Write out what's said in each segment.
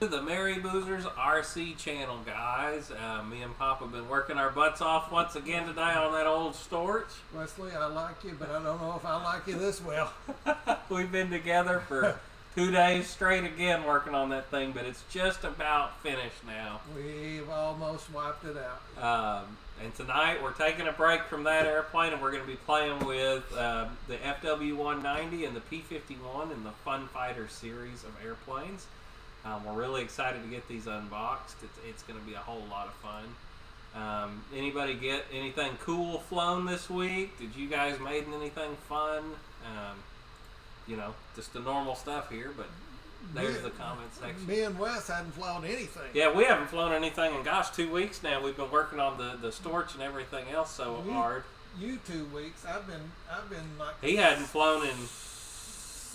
To the Mary Boozers RC channel, guys. Me and Pop have been working our butts off once again today on that old storage. Wesley, I like you, but I don't know if I like you this well. We've been together for 2 days straight again working on that thing, but it's just about finished now. We've almost wiped it out. And tonight we're taking a break from that airplane and we're going to be playing with the FW-190 and the P-51 in the Fun Fighter series of airplanes. We're really excited to get these unboxed. It's going to be a whole lot of fun. Anybody get anything cool flown this week? Did you guys made anything fun? You know, just the normal stuff here, but there's the comment section. Me and Wes hadn't flown anything. Yeah, we haven't flown anything in, gosh, 2 weeks now. We've been working on the storage and everything else so hard. You 2 weeks. I've been like... He hadn't flown in...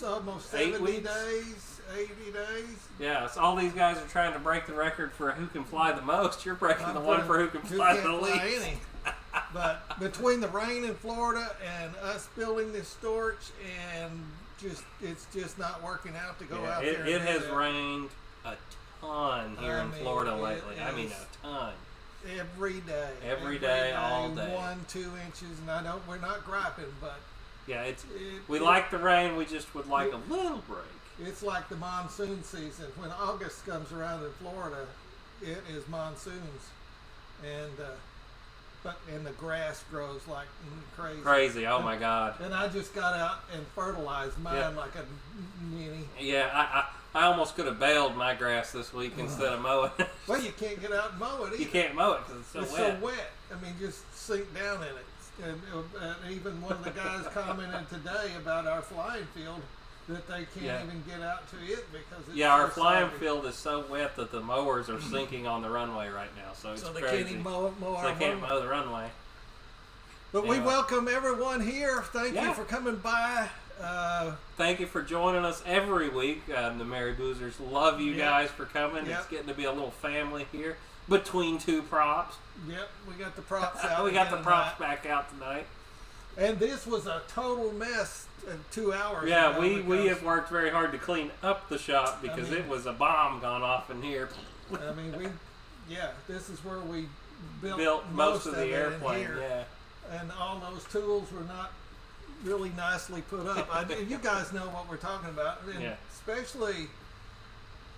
almost 70 days. 80 days. Yeah, so all these guys are trying to break the record for who can fly the most. You're breaking the one for who can fly the least. But between the rain in Florida and us building this storage, and it's just not working out to go out there. It has rained a ton here in Florida lately. I mean, a ton. Every day. Every day, all day. 1-2 inches, and we're not griping, but yeah, we like the rain. We just would like a little break. It's like the monsoon season. When August comes around in Florida, it is monsoons, and the grass grows like crazy. Crazy! Oh my God! And I just got out and fertilized mine like a mini. Yeah, I almost could have baled my grass this week instead of mowing. Well, you can't get out and mow it either. You can't mow it because it's so wet. I mean, just sink down in it. And even one of the guys commented today about our flying field, that they can't even get out to it because it's our so flying soggy. field is so wet that the mowers are sinking on the runway right now. So it's they crazy. can't even mow they can't mow the runway. But we welcome everyone here. Thank you for coming by. Thank you for joining us every week. The Mary Boozers love you guys for coming. It's getting to be a little family here between two props. Yep, we got the props out. We got the props back out tonight. And this was a total mess in 2 hours. Yeah, we have worked very hard to clean up the shop because it was a bomb gone off in here. I mean, this is where we built most of the airplane. Yeah, and all those tools were not really nicely put up. You guys know what we're talking about, and especially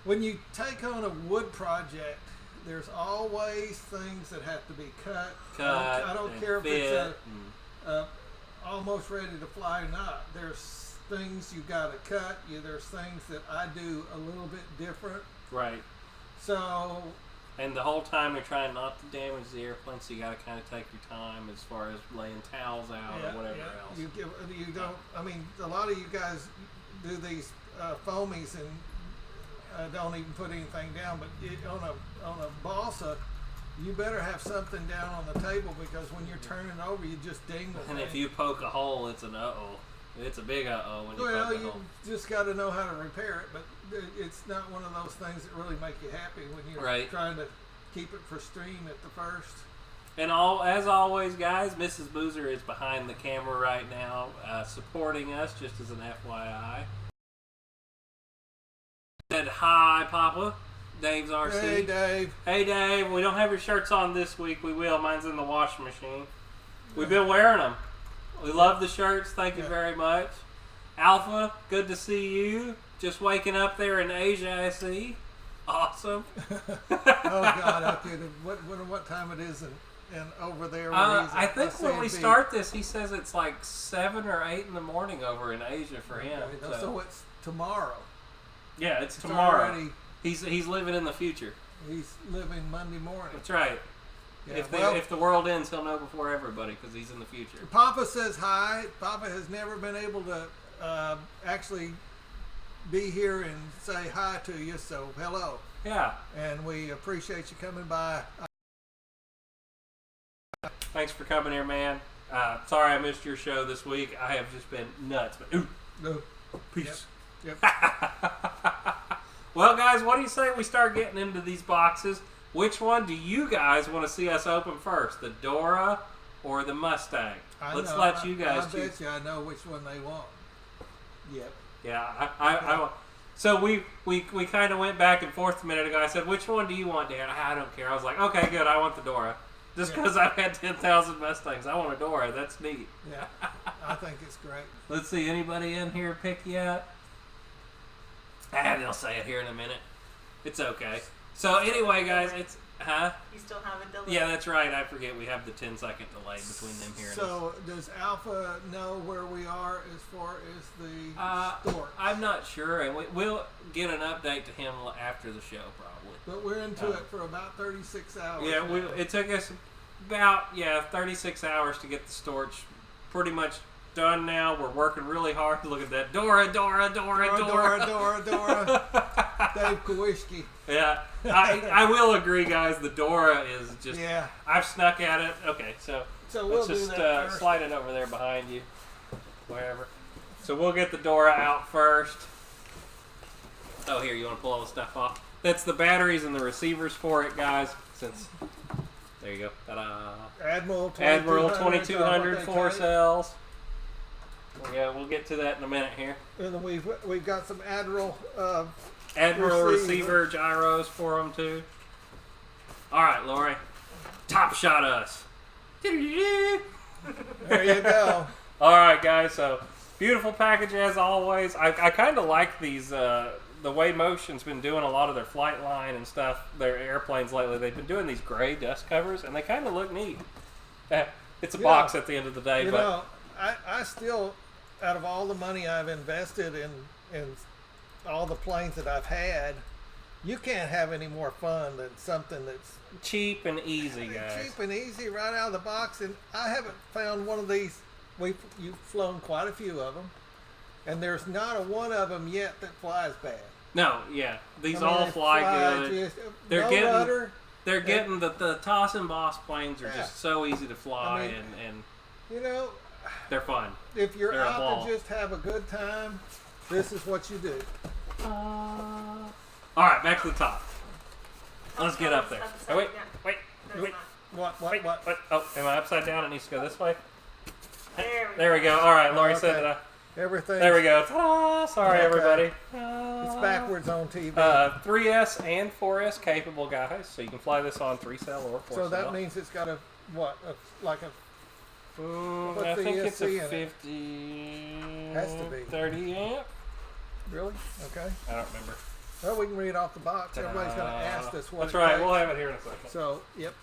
when you take on a wood project. There's always things that have to be cut. I don't care if it's almost ready to fly or not. There's things you got to cut. There's things that I do a little bit different. Right. So. And the whole time you're trying not to damage the airplane, so you got to kind of take your time as far as laying towels out or whatever else. You don't. I mean, a lot of you guys do these foamies and don't even put anything down. But on a balsa, you better have something down on the table because when you're turning it over, you just ding the thing. And if you poke a hole, it's an uh-oh. It's a big uh-oh when you poke a hole. Well, you just got to know how to repair it, but it's not one of those things that really make you happy when you're trying to keep it pristine at the first. And as always, guys, Mrs. Boozer is behind the camera right now, supporting us, just as an FYI. Said hi, Papa. Dave's RC. Hey, Dave. Hey, Dave. We don't have your shirts on this week. We will. Mine's in the washing machine. We've been wearing them. We love the shirts. Thank you very much. Alpha, good to see you. Just waking up there in Asia, I see. Awesome. Oh, God. What time it is and over there? I think when we start this, he says it's like 7 or 8 in the morning over in Asia for him. So it's tomorrow. Yeah, it's tomorrow. Already, he's living in the future. He's living Monday morning. That's right. Yeah, if the world ends, he'll know before everybody because he's in the future. Papa says hi. Papa has never been able to actually be here and say hi to you, so hello. Yeah. And we appreciate you coming by. Thanks for coming here, man. Sorry I missed your show this week. I have just been nuts. But peace. Yep. Well, guys, what do you say we start getting into these boxes? Which one do you guys want to see us open first, the Dora or the Mustang? Let's let you guys choose. I bet you I know which one they want. Yep. Yeah, So we kind of went back and forth a minute ago. I said, which one do you want, Dan? I don't care. I was like, okay, good. I want the Dora. Just because I've had 10,000 Mustangs. I want a Dora. That's neat. Yeah, I think it's great. Let's see. Anybody in here pick yet? They'll say it here in a minute. It's okay. So anyway, guys, it's... Huh? You still have a delay. Yeah, that's right. I forget we have the 10-second delay between them here. So does Alpha know where we are as far as the store? I'm not sure, and we'll get an update to him after the show, probably. But we're into it for about 36 hours. Yeah, it took us about 36 hours to get the storage pretty much done now. We're working really hard to look at that Dora. Dave Kowalski. Yeah, I will agree, guys. The Dora is just. Yeah. I've snuck at it. Okay, so we'll let's just do that first. slide it over there behind you, wherever. So we'll get the Dora out first. Oh, here, you want to pull all the stuff off? That's the batteries and the receivers for it, guys. Since there you go. Ta-da. Admiral 2200 4 cells. Yeah, we'll get to that in a minute here. And then we've got some Admiral receiver gyros for them too. All right, Lori, top shot us. There you go. All right, guys. So beautiful package as always. I kind of like these. The way Motion's been doing a lot of their FlightLine and stuff, their airplanes lately. They've been doing these gray dust covers, and they kind of look neat. It's a box at the end of the day, but I still, out of all the money I've invested in all the planes that I've had, you can't have any more fun than something that's cheap and easy, guys. Cheap and easy right out of the box. And I haven't found one of these. You've flown quite a few of them, and there's not a one of them yet that flies bad. No, yeah, these all fly good. They're getting rudder. They're getting the Toss and Boss planes are just so easy to fly, and you know, they're fun. If you're out to just have a good time, this is what you do. All right, back to the top. Let's get up there. Oh, wait. What? Oh, am I upside down? It needs to go this way. There we go. All right, Lori said that. Everything. There we go. Ta-da! Sorry, everybody. It's backwards on TV. 3S and 4S capable, guys. So you can fly this on 3-cell or 4-cell. So that means it's got I think it's a 50. Has to be 30 amp. Really? Okay. I don't remember. Well, we can read off the box. Everybody's going to ask us what. That's right. We'll have it here in a second. So, yep.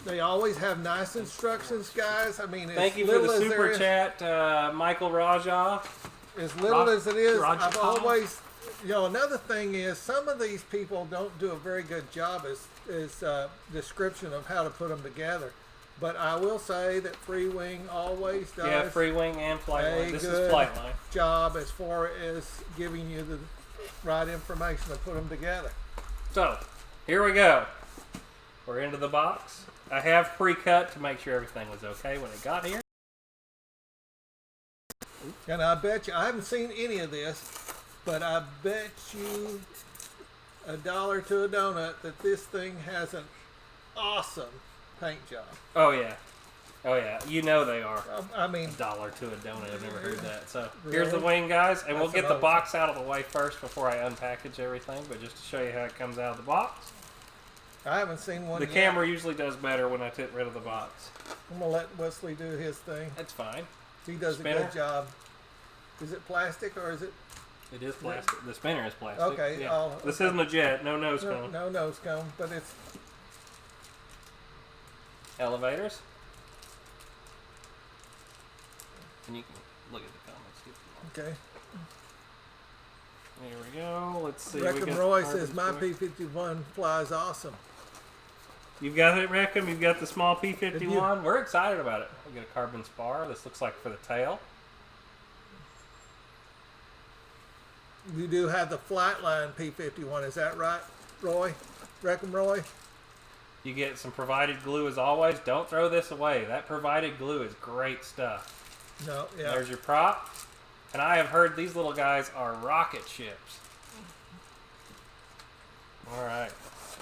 They always have nice instructions, guys. I mean, thank you for the super chat, Michael Raja. As little as it is, I've always, another thing is some of these people don't do a very good job as description of how to put them together. But I will say that Free Wing always does. Yeah, Free Wing and FlightLine. This is FlightLine. Job as far as giving you the right information to put them together. So, here we go. We're into the box. I have pre-cut to make sure everything was okay when it got here. And I bet you, I haven't seen any of this, but I bet you $1 to a donut that this thing has an awesome paint job. Oh yeah. You know they are. I mean, $1 to a donut. I've never heard that. So really? Here's the wing, guys, and we'll get the awesome box out of the way first before I unpackage everything. But just to show you how it comes out of the box. I haven't seen one The yet. camera usually does better when I get rid of the box. I'm gonna let Wesley do his thing. That's fine. He does a good job. Is it plastic or is it? It is plastic. The spinner is plastic. Okay. Yeah. This isn't a jet. No nose cone. No nose cone, but it's elevators. And you can look at the comments if you want. okay. There we go. Let's see. Reckham Roy says my P-51 flies awesome. You've got it, Reckham. You've got the small P-51. We're excited about it. We got a carbon spar. This looks like for the tail. You do have the FlightLine P-51, is that right, Roy? Reckham Roy? You get some provided glue as always. Don't throw this away. That provided glue is great stuff. No, yeah. There's your prop. And I have heard these little guys are rocket ships. All right.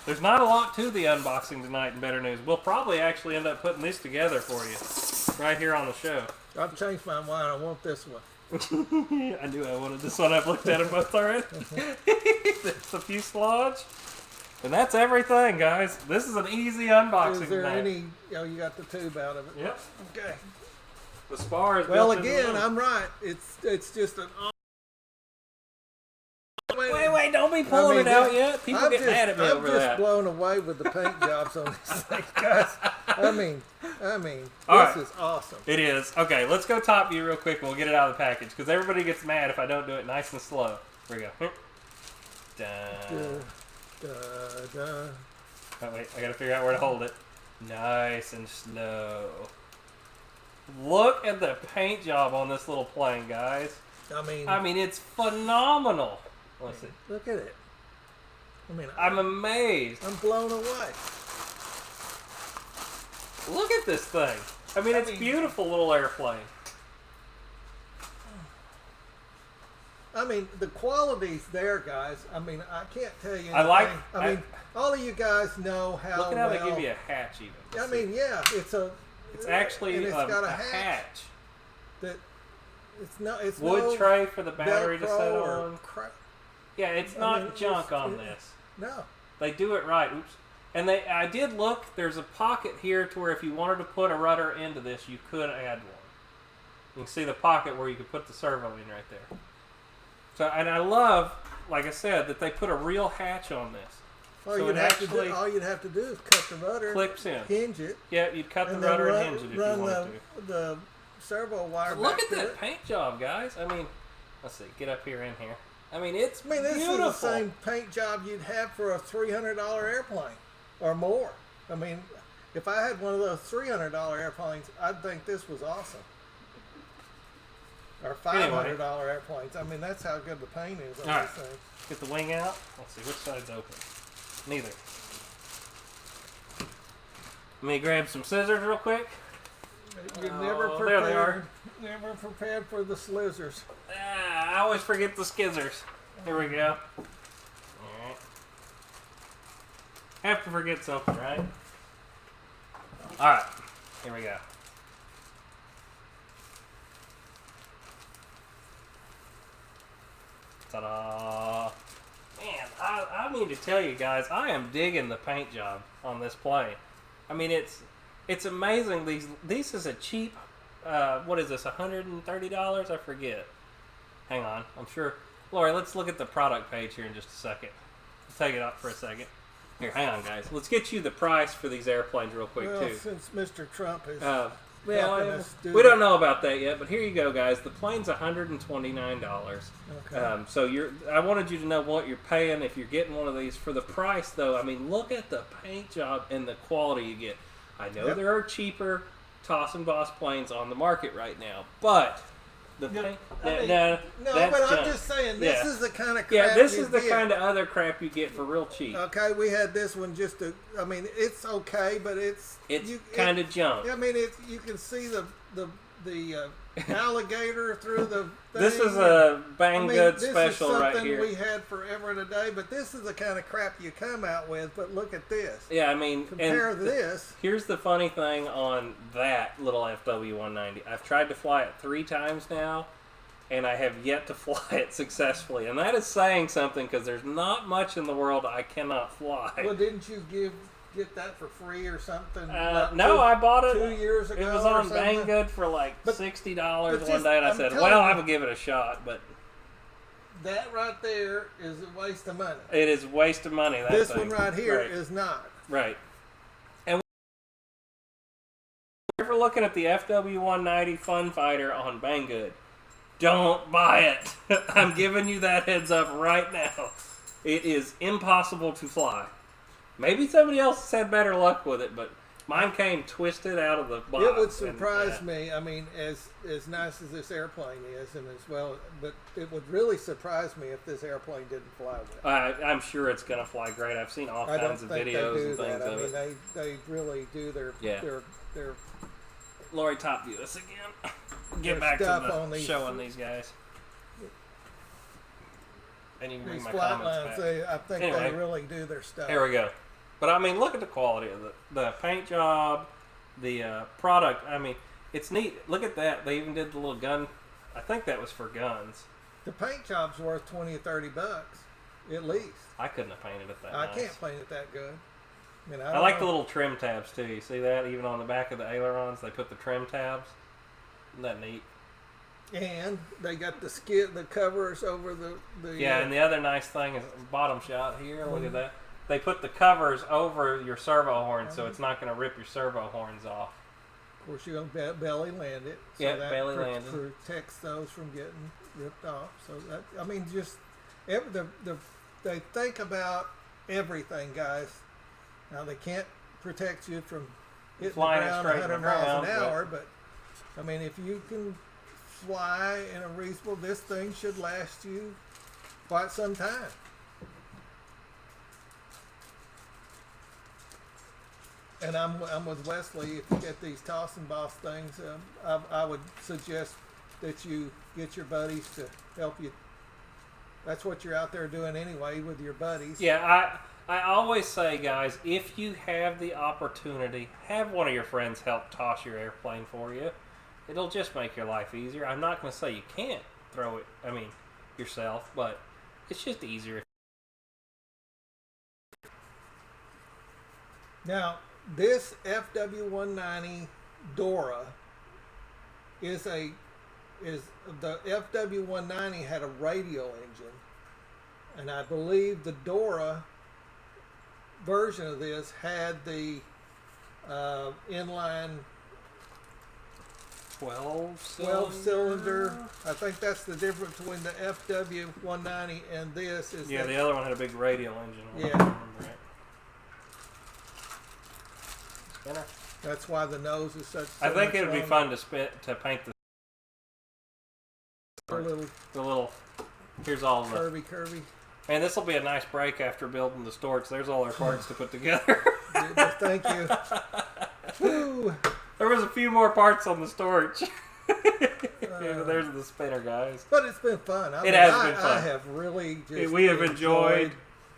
There's not a lot to the unboxing tonight in Better News. We'll probably actually end up putting this together for you right here on the show. I've changed my mind. I want this one. I knew I wanted this one. I've looked at them both already. There's the fuselage. And that's everything, guys. This is an easy unboxing. Is there tonight. any... Oh, you got the tube out of it. Yep. Okay. The spar is Well, built into again, the- I'm right. It's just an... Wait, don't be pulling it out yet. People get mad at me over I'm just that. blown away with the paint jobs on this thing, guys. I mean, All this right. is awesome. It is. Okay, let's go top view real quick and we'll get it out of the package because everybody gets mad if I don't do it nice and slow. Here we go. Dun. Oh, wait, I gotta figure out where to hold it. Nice and slow. Look at the paint job on this little plane, guys. I mean, it's phenomenal. Let's see. Look at it. I'm amazed. I'm blown away. Look at this thing. It's a beautiful little airplane. The quality's there, guys. I can't tell you anything. All of you guys know how Look at how they give you a hatch even. It's actually and it's got a hatch. That it's Wood no tray for the battery to Velcro set or on. Yeah, it's not junk on this. No. They do it right. Oops. And I did look. There's a pocket here to where if you wanted to put a rudder into this, you could add one. You can see the pocket where you could put the servo in right there. So, and I love, like I said, that they put a real hatch on this. All So you'd it actually all you'd have to do is cut the rudder, clips in. hinge it. Yeah, you'd cut the and then rudder and hinge it if you wanted to. The servo wire. Look back at to that it. paint job, guys. Let's see. Get up here in here. It's this beautiful. is the same paint job you'd have for a $300 airplane or more. If I had one of those $300 airplanes, I'd think this was awesome. Or $500 airplanes. That's how good the paint is on this thing. Get the wing out. Let's see which side's open. Neither. Let me grab some scissors real quick. You're never there prepared. they are. Never prepared for the slizzers. I always forget the skizzers. Here we go. Alright. Have to forget something, right? Alright. Here we go. Ta-da! Man, I mean to tell you guys, I am digging the paint job on this plane. It's amazing. This is a cheap. What is this? $130? I forget. Hang on, I'm sure. Lori, let's look at the product page here in just a second. I'll take it up for a second. Here, hang on, guys. Let's get you the price for these airplanes real quick too. Since Mr. Trump is. We do don't know about that yet, but here you go, guys. The plane's $129. Okay. So I wanted you to know what you're paying if you're getting one of these. For the price, though, look at the paint job and the quality you get. I know there are cheaper Toss and Boss planes on the market right now, but the paint. But I'm just saying, this is the kind of crap. Yeah, this is the kind of other crap you get for real cheap. Okay, we had this one just to. It's okay, but it's kind of junk. You can see the alligator through the thing. This is a Banggood special right here. This is something we had forever and a day, but this is the kind of crap you come out with. But look at this. Yeah, compare this. Here's the funny thing on that little FW-190. I've tried to fly it 3 times now, and I have yet to fly it successfully. And that is saying something because there's not much in the world I cannot fly. Well, didn't you get that for free or something? No, I bought it 2 years ago. It was on Banggood for like $60 one day, and I said, "Well, I will give it a shot." But that right there is a waste of money. It is a waste of money. This one right here is not. Right. And if you're looking at the FW-190 Fun Fighter on Banggood, don't buy it. I'm giving you that heads up right now. It is impossible to fly. Maybe somebody else has had better luck with it, but mine came twisted out of the box. It would surprise me. As nice as this airplane is, and as well, but it would really surprise me if this airplane didn't fly well. I'm sure it's going to fly great. I've seen all kinds of videos and things of it. They really do their Lori, top view this again. Get back to showing these guys. And you can bring my comments back. I think they really do their stuff. Here we go. But look at the quality of the paint job, the product. It's neat. Look at that. They even did the little gun I think that was for guns. The paint job's worth $20 or $30 at least. I couldn't have painted it that I nice. can't paint it that good. I mean, I like the little trim tabs too. You see that? Even on the back of the ailerons, they put the trim tabs. Isn't that neat? And they got the covers over the yeah, and the other nice thing is bottom shot here. Look at that. They put the covers over your servo horn, so it's not going to rip your servo horns off. Of course, you're going to belly land it. So Yeah, that belly landing. protects those from getting ripped off. So that, I mean, just they think about everything, guys. Now they can't protect you from hitting Flying the ground straight 100 in the miles ground, an hour, but I mean, if you can fly in a reasonable, this thing should last you quite some time. And I'm with Wesley. If you get these toss and boss things, I would suggest that you get your buddies to help you. That's what you're out there doing anyway with your buddies. Yeah, I always say, guys, if you have the opportunity, have one of your friends help toss your airplane for you. It'll just make your life easier. I'm not going to say you can't throw it, yourself, but it's just easier. Now, this FW-190 Dora is the FW-190 had a radial engine, and I believe the Dora version of this had the inline 12 cylinder. I think that's the difference between the FW-190 and this. Yeah, the other one had a big radial engine. Yeah. Right. Spinner. That's why the nose is such. I think it would be fun to paint the little. Here's all the curvy. Man, this will be a nice break after building the storage. There's all our parts to put together. Thank you. Woo. There was a few more parts on the storage. There's the spinner, guys. But it's been fun. It has been fun. I have really just we have enjoyed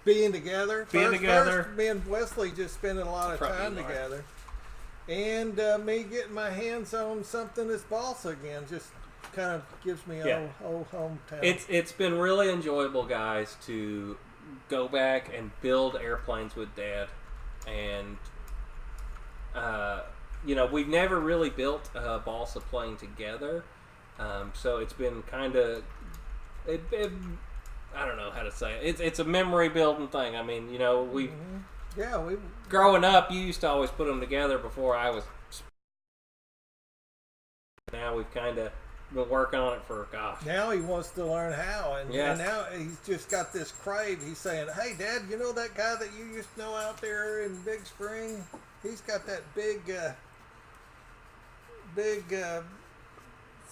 being together. First, me and Wesley just spending a lot of time together. And me getting my hands on something that's balsa again just kind of gives me old hometown. It's been really enjoyable, guys, to go back and build airplanes with Dad. And we've never really built a balsa plane together, so it's been kind of I don't know how to say it. It's a memory building thing. I mean, we growing up, you used to always put them together before I was. Now we've kind of been working on it for Now he wants to learn how, and now he's just got this crave. He's saying, "Hey, Dad, you know that guy that you used to know out there in Big Spring? He's got that big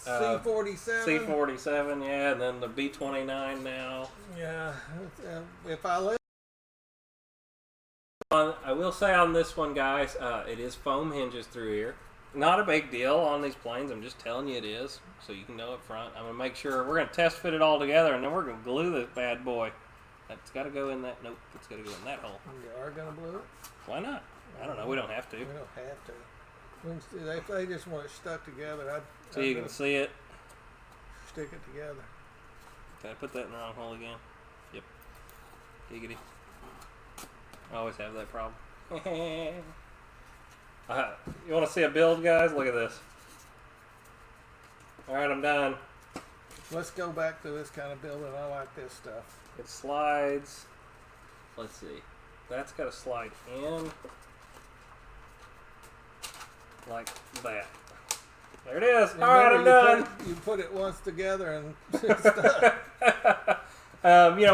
C-47. C-47, yeah, and then the B-29 now. Yeah, if I live. I will say on this one, guys, it is foam hinges through here. Not a big deal on these planes. I'm just telling you it is, so you can know up front. I'm going to make sure we're going to test fit it all together, and then we're going to glue this bad boy. That's got to go in that. Nope, it's got to go in that hole. You are going to glue it? Why not? I don't know. We don't have to. We don't have to. If they just want it stuck together, so you can see it. Stick it together. Did I put that in the wrong hole again? Yep. Giggity. I always have that problem. You want to see a build, guys? Look at this. Alright, I'm done. Let's go back to this kind of building. I like this stuff. It slides. Let's see. That's got to slide in. Like that. There it is. Alright, I'm done. You put it once together and it's done.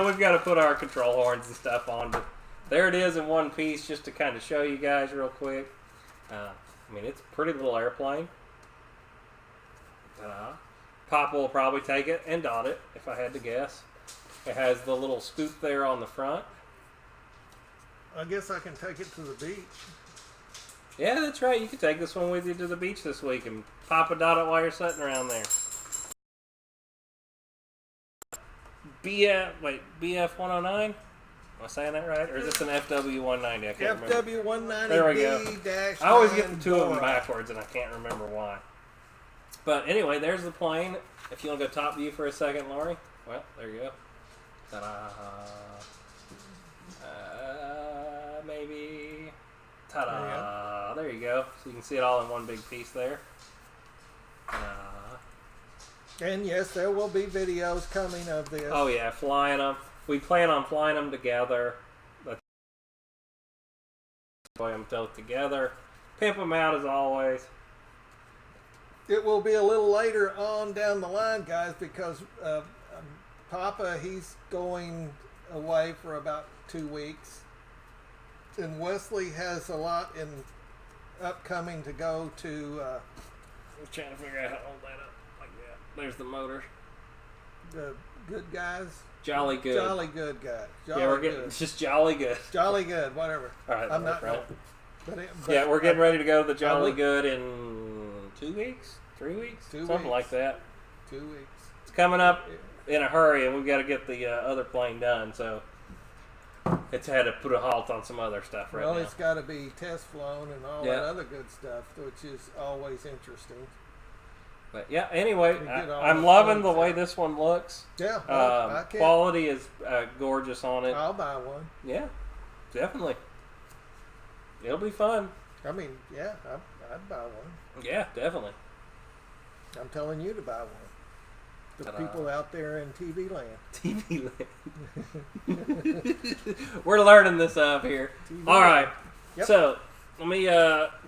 We've got to put our control horns and stuff on, but there it is in one piece just to kind of show you guys real quick. It's a pretty little airplane. Pop will probably take it and dot it, if I had to guess. It has the little scoop there on the front. I guess I can take it to the beach. Yeah, that's right. You can take this one with you to the beach this week and pop a dot it while you're sitting around there. BF-109? Am I saying that right? Or is this an FW-190? I can't remember. FW-190 There we go. B-9 I always get the two of them Dora. backwards and I can't remember why. But anyway, there's the plane. If you want to go top view for a second, Lori. Well, there you go. Ta-da. Maybe. Ta-da. There you go. So you can see it all in one big piece there. And yes, there will be videos coming of this. Oh yeah, flying them. We plan on flying them together. Let's fly them both together. Pimp them out as always. It will be a little later on down the line, guys, because Papa, he's going away for about 2 weeks. And Wesley has a lot in upcoming to go to. I'm trying to figure out how to hold that up like that. There's the motor. The good guys. Jolly good. Jolly good guys. Jolly Yeah, we're getting good. it's just jolly good. Jolly good, whatever. All right, I'm not. right. But Yeah, we're getting ready to go to the Jolly would- Good in 2 weeks, 3 weeks, 2 something weeks. like that. 2 weeks. It's coming up in a hurry, and we've got to get the other plane done. So it's had to put a halt on some other stuff right Well, now. it's got to be test flown and all Yeah. that other good stuff, which is always interesting. But yeah, anyway, We get all I'm the loving the phones way out. this one looks. Yeah, well, I can't. Quality is gorgeous on it. I'll buy one. Yeah, definitely. It'll be fun. I mean, yeah, I'd buy one. Yeah, definitely. I'm telling you to buy one. The Ta-da. people out there in TV land. TV land. We're learning this up here. TV All right. land. Yep. So let me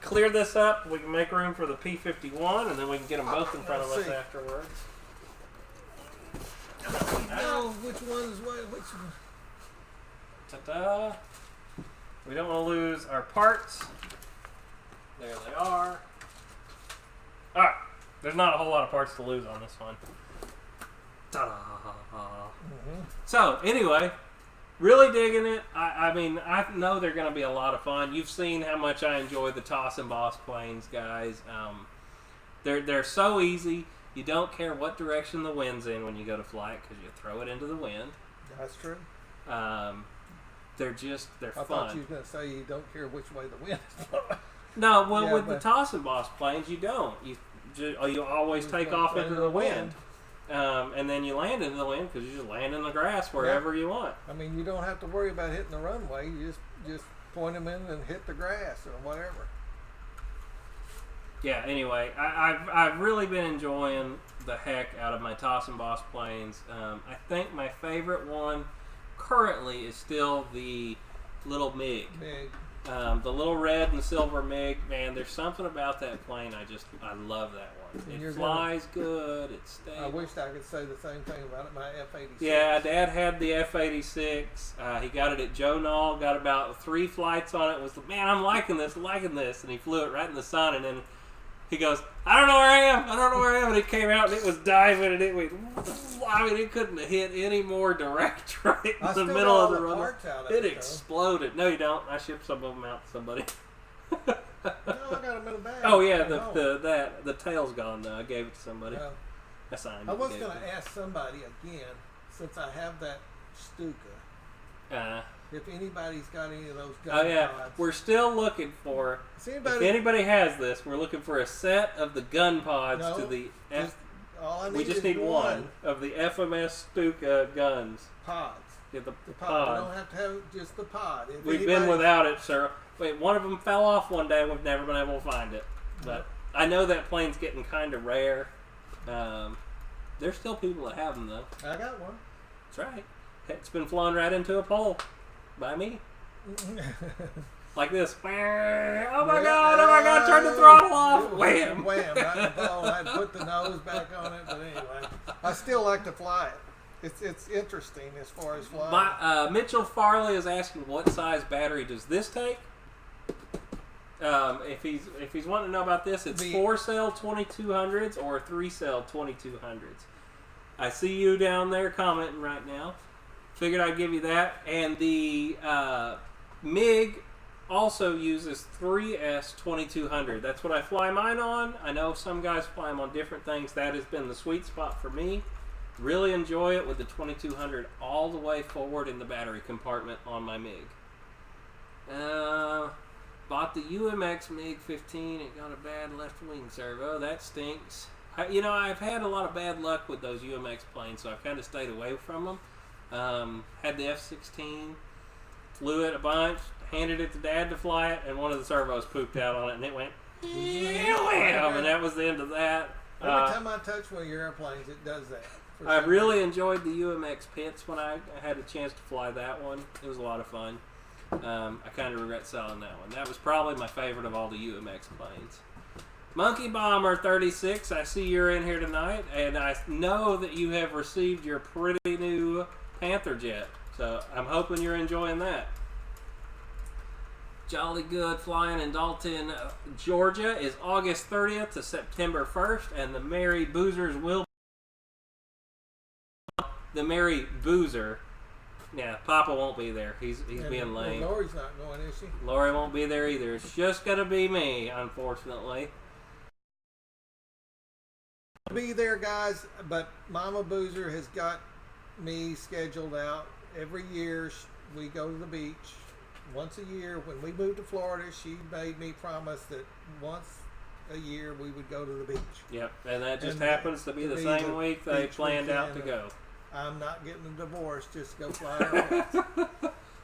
clear this up. We can make room for the P-51, and then we can get them both in front of Let's us see. afterwards. No, which one is what? Which one? Ta-da. We don't want to lose our parts. There they are. All right. There's not a whole lot of parts to lose on this one. Ta-da. Mm-hmm. So, anyway, really digging it. I mean, I know they're going to be a lot of fun. You've seen how much I enjoy the toss and boss planes, guys. They're so easy. You don't care what direction the wind's in when you go to flight because you throw it into the wind. That's true. They're I fun. thought you were going to say you don't care which way the wind is blowing. No, well, Yeah, with the but- toss and boss planes, you don't. You always take off into the wind. And then you land into the wind because you just land in the grass wherever you want. I mean, you don't have to worry about hitting the runway. You just point them in and hit the grass or whatever. Yeah, anyway, I've really been enjoying the heck out of my toss and boss planes. I think my favorite one currently is still the little MiG. Big. The little red and silver MiG, man, there's something about that plane. I love that one. And It you're flies good. It's stable. I wished I could say the same thing about it. My F-86. Yeah, Dad had the F-86. He got it at Joe Knoll. Got about 3 flights on it. Was man, I'm liking this, and he flew it right in the sun. And then he goes, I don't know where I am. And it came out and it was diving, and it went. I mean, it couldn't have hit any more direct right in I the still middle got of all the runway. parts out of It it, though. exploded. No, you don't. I shipped some of them out to somebody. No, I got them in a bag. Oh yeah, at home. the tail's gone though. I gave it to somebody. Well, I signed it. I was gave going it. to ask somebody again, since I have that Stuka, if anybody's got any of those gun Oh yeah, pods. we're still looking for. Is If anybody, anybody has this, we're looking for a set of the gun pods No, to the just, all I need We just is need one of the FMS Stuka guns. pods. Yeah, the The pod. pod. You don't have to have just the pod. If We've been anybody- without it, sir. Wait, one of them fell off one day. We've never been able to find it. But I know that plane's getting kind of rare. There's still people that have them though. I got one. That's right. It's been flown right into a pole by me. Like this. Oh my god, turn the throttle off. Wham. Wham, right in the ball. I had to put the nose back on it, but anyway. I still like to fly it. It's interesting as far as flying. Mitchell Farley is asking what size battery does this take? If he's wanting to know about this, it's 4-cell 2200s or 3-cell 2200s. I see you down there commenting right now. Figured I'd give you that. And the MiG also uses 3S 2200. That's what I fly mine on. I know some guys fly them on different things. That has been the sweet spot for me. Really enjoy it with the 2200 all the way forward in the battery compartment on my MiG. Bought the UMX MiG 15. It got a bad left wing servo. That stinks. I've had a lot of bad luck with those UMX planes, so I've kind of stayed away from them. Had the F-16, flew it a bunch, handed it to Dad to fly it, and one of the servos pooped out on it, and it went, and that was the end of that. Every time I touch one of your airplanes, it does that. I really enjoyed the UMX Pitts when I had a chance to fly that one. It was a lot of fun. I kind of regret selling that one. That was probably my favorite of all the UMX planes. Monkey Bomber 36, I see you're in here tonight, and I know that you have received your pretty new Panther jet. So I'm hoping you're enjoying that. Jolly Good flying in Dalton, Georgia is August 30th to September 1st, and the Merry Boozers will the Merry Boozer. Yeah, Papa won't be there. He's being lame. Lori's not going, is she? Lori won't be there either. It's just gonna be me, unfortunately. I'll be there, guys, but Mama Boozer has got me scheduled out. Every year we go to the beach. Once a year, when we moved to Florida, she made me promise that once a year we would go to the beach. Yep, and that just happens to be the same week they planned out to go. I'm not getting a divorce just to go fly airplanes.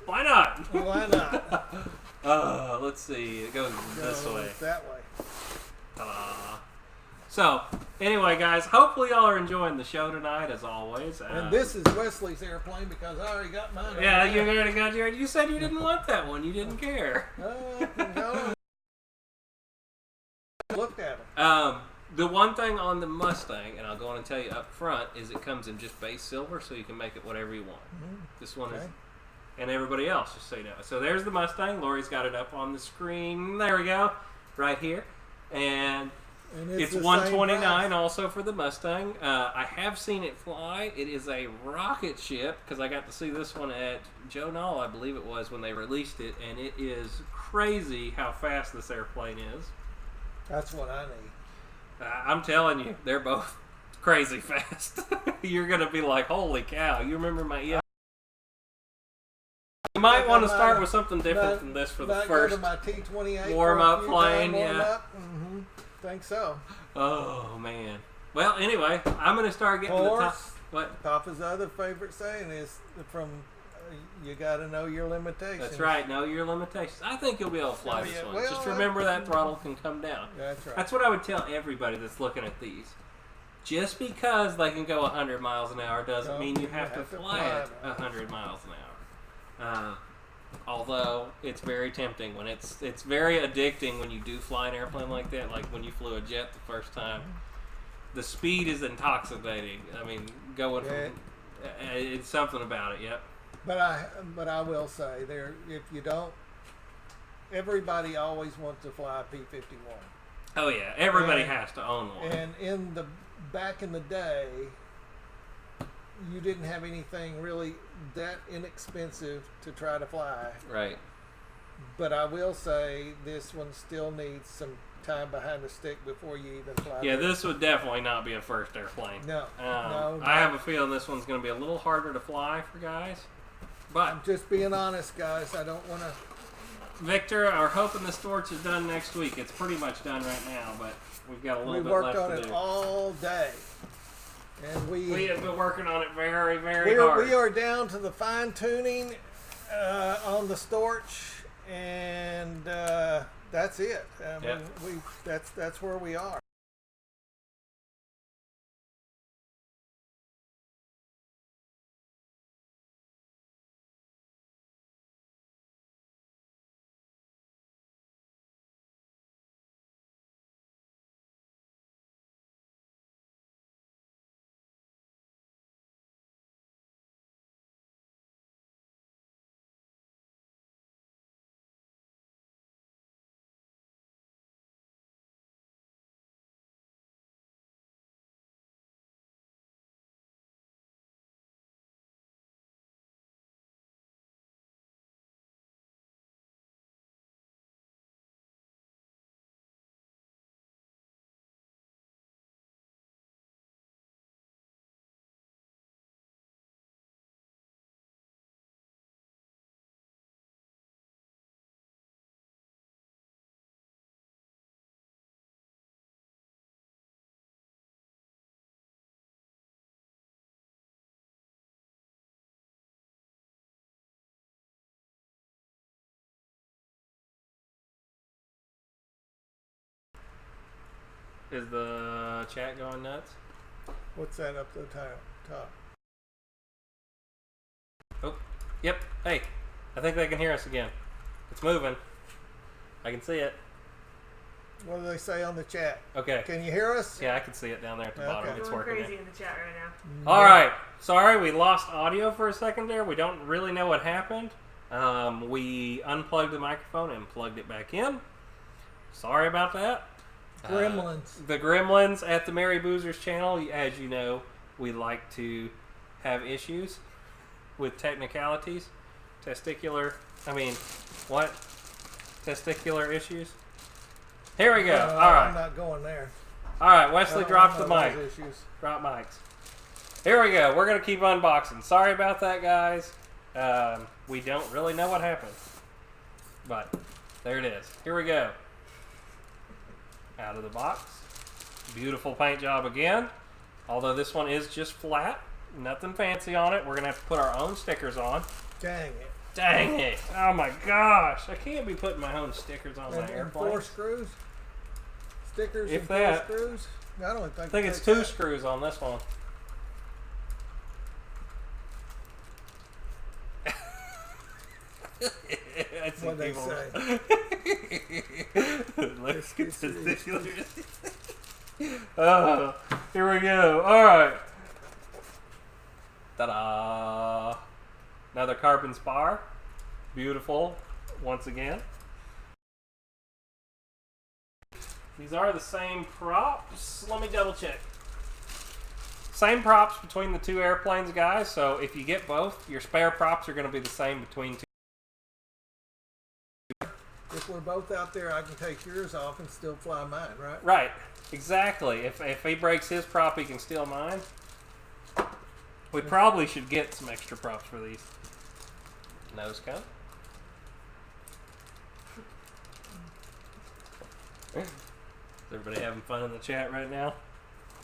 Why not? Why not? Let's see. It goes this way. That way. So, anyway, guys, hopefully y'all are enjoying the show tonight, as always. And this is Wesley's airplane because I already got mine. Yeah, you already got yours. You said you didn't want that one. You didn't care. No. Looked at him. The one thing on the Mustang, and I'll go on and tell you up front, is it comes in just base silver, so you can make it whatever you want. This one is, and everybody else, just so you know. So there's the Mustang. Lori's got it up on the screen. There we go, right here, and it's $129 also for the Mustang. I have seen it fly. It is a rocket ship because I got to see this one at Joe Knoll, I believe it was, when they released it, and it is crazy how fast this airplane is. That's what I need. I'm telling you, they're both crazy fast. You're going to be like, holy cow. You remember my EF? You might want to start with something different than this for the first my T-28 warm-up plane. Yeah. Think so. Oh, man. Well, anyway, I'm going to start getting the top. What? Papa's other favorite saying is from you got to know your limitations. That's right. Know your limitations. I think you'll be able to fly this one. Just remember that throttle can come down. That's right. That's what I would tell everybody that's looking at these. Just because they can go 100 miles an hour doesn't mean you have to fly it 100 miles an hour. Although it's very tempting when it's very addicting when you do fly an airplane like that. Like when you flew a jet the first time, the speed is intoxicating. I mean, going from it's something about it. Yep. But I will say if you don't, everybody always wants to fly a P-51. Oh yeah, everybody has to own one. And back in the day, you didn't have anything really that inexpensive to try to fly. Right. But I will say this one still needs some time behind the stick before you even fly. Yeah, this would definitely not be a first airplane. No. I have a feeling this one's going to be a little harder to fly for guys. But I'm just being honest, guys. I don't want to. Victor, we're hoping the storage is done next week. It's pretty much done right now, but we've got a little bit left to do. We worked on it all day. And we have been working on it very, very hard. We are down to the fine tuning on the storch, and that's it. That's where we are. Is the chat going nuts? What's that up the top? Oh, yep. Hey, I think they can hear us again. It's moving. I can see it. What do they say on the chat? Okay. Can you hear us? Yeah, I can see it down there at the bottom. Okay. It's Going working. crazy in the chat right now. All right. Sorry, we lost audio for a second there. We don't really know what happened. We unplugged the microphone and plugged it back in. Sorry about that. Gremlins. The Gremlins at the Mary Boozers channel. As you know, we like to have issues with technicalities. Testicular issues. Here we go. All right. I'm not going there. All right, Wesley dropped the mic. Issues. Drop mics. Here we go. We're going to keep unboxing. Sorry about that, guys. We don't really know what happened. But there it is. Here we go. Out of the box. Beautiful paint job again. Although this one is just flat. Nothing fancy on it. We're going to have to put our own stickers on. Dang it. Dang it. Oh my gosh. I can't be putting my own stickers on my airplane. 4 screws? Stickers If and that. 4 screws? I think it's 2 screws on this one. I see What'd they people. say? Let's get oh, here we go. All right. Ta-da! Another carbon spar. Beautiful. Once again. These are the same props. Let me double check. Same props between the two airplanes, guys. So if you get both, your spare props are going to be the same between two. If we're both out there, I can take yours off and still fly mine, right? Right. Exactly. If he breaks his prop, he can steal mine. We probably should get some extra props for these. Nose cone. Is everybody having fun in the chat right now?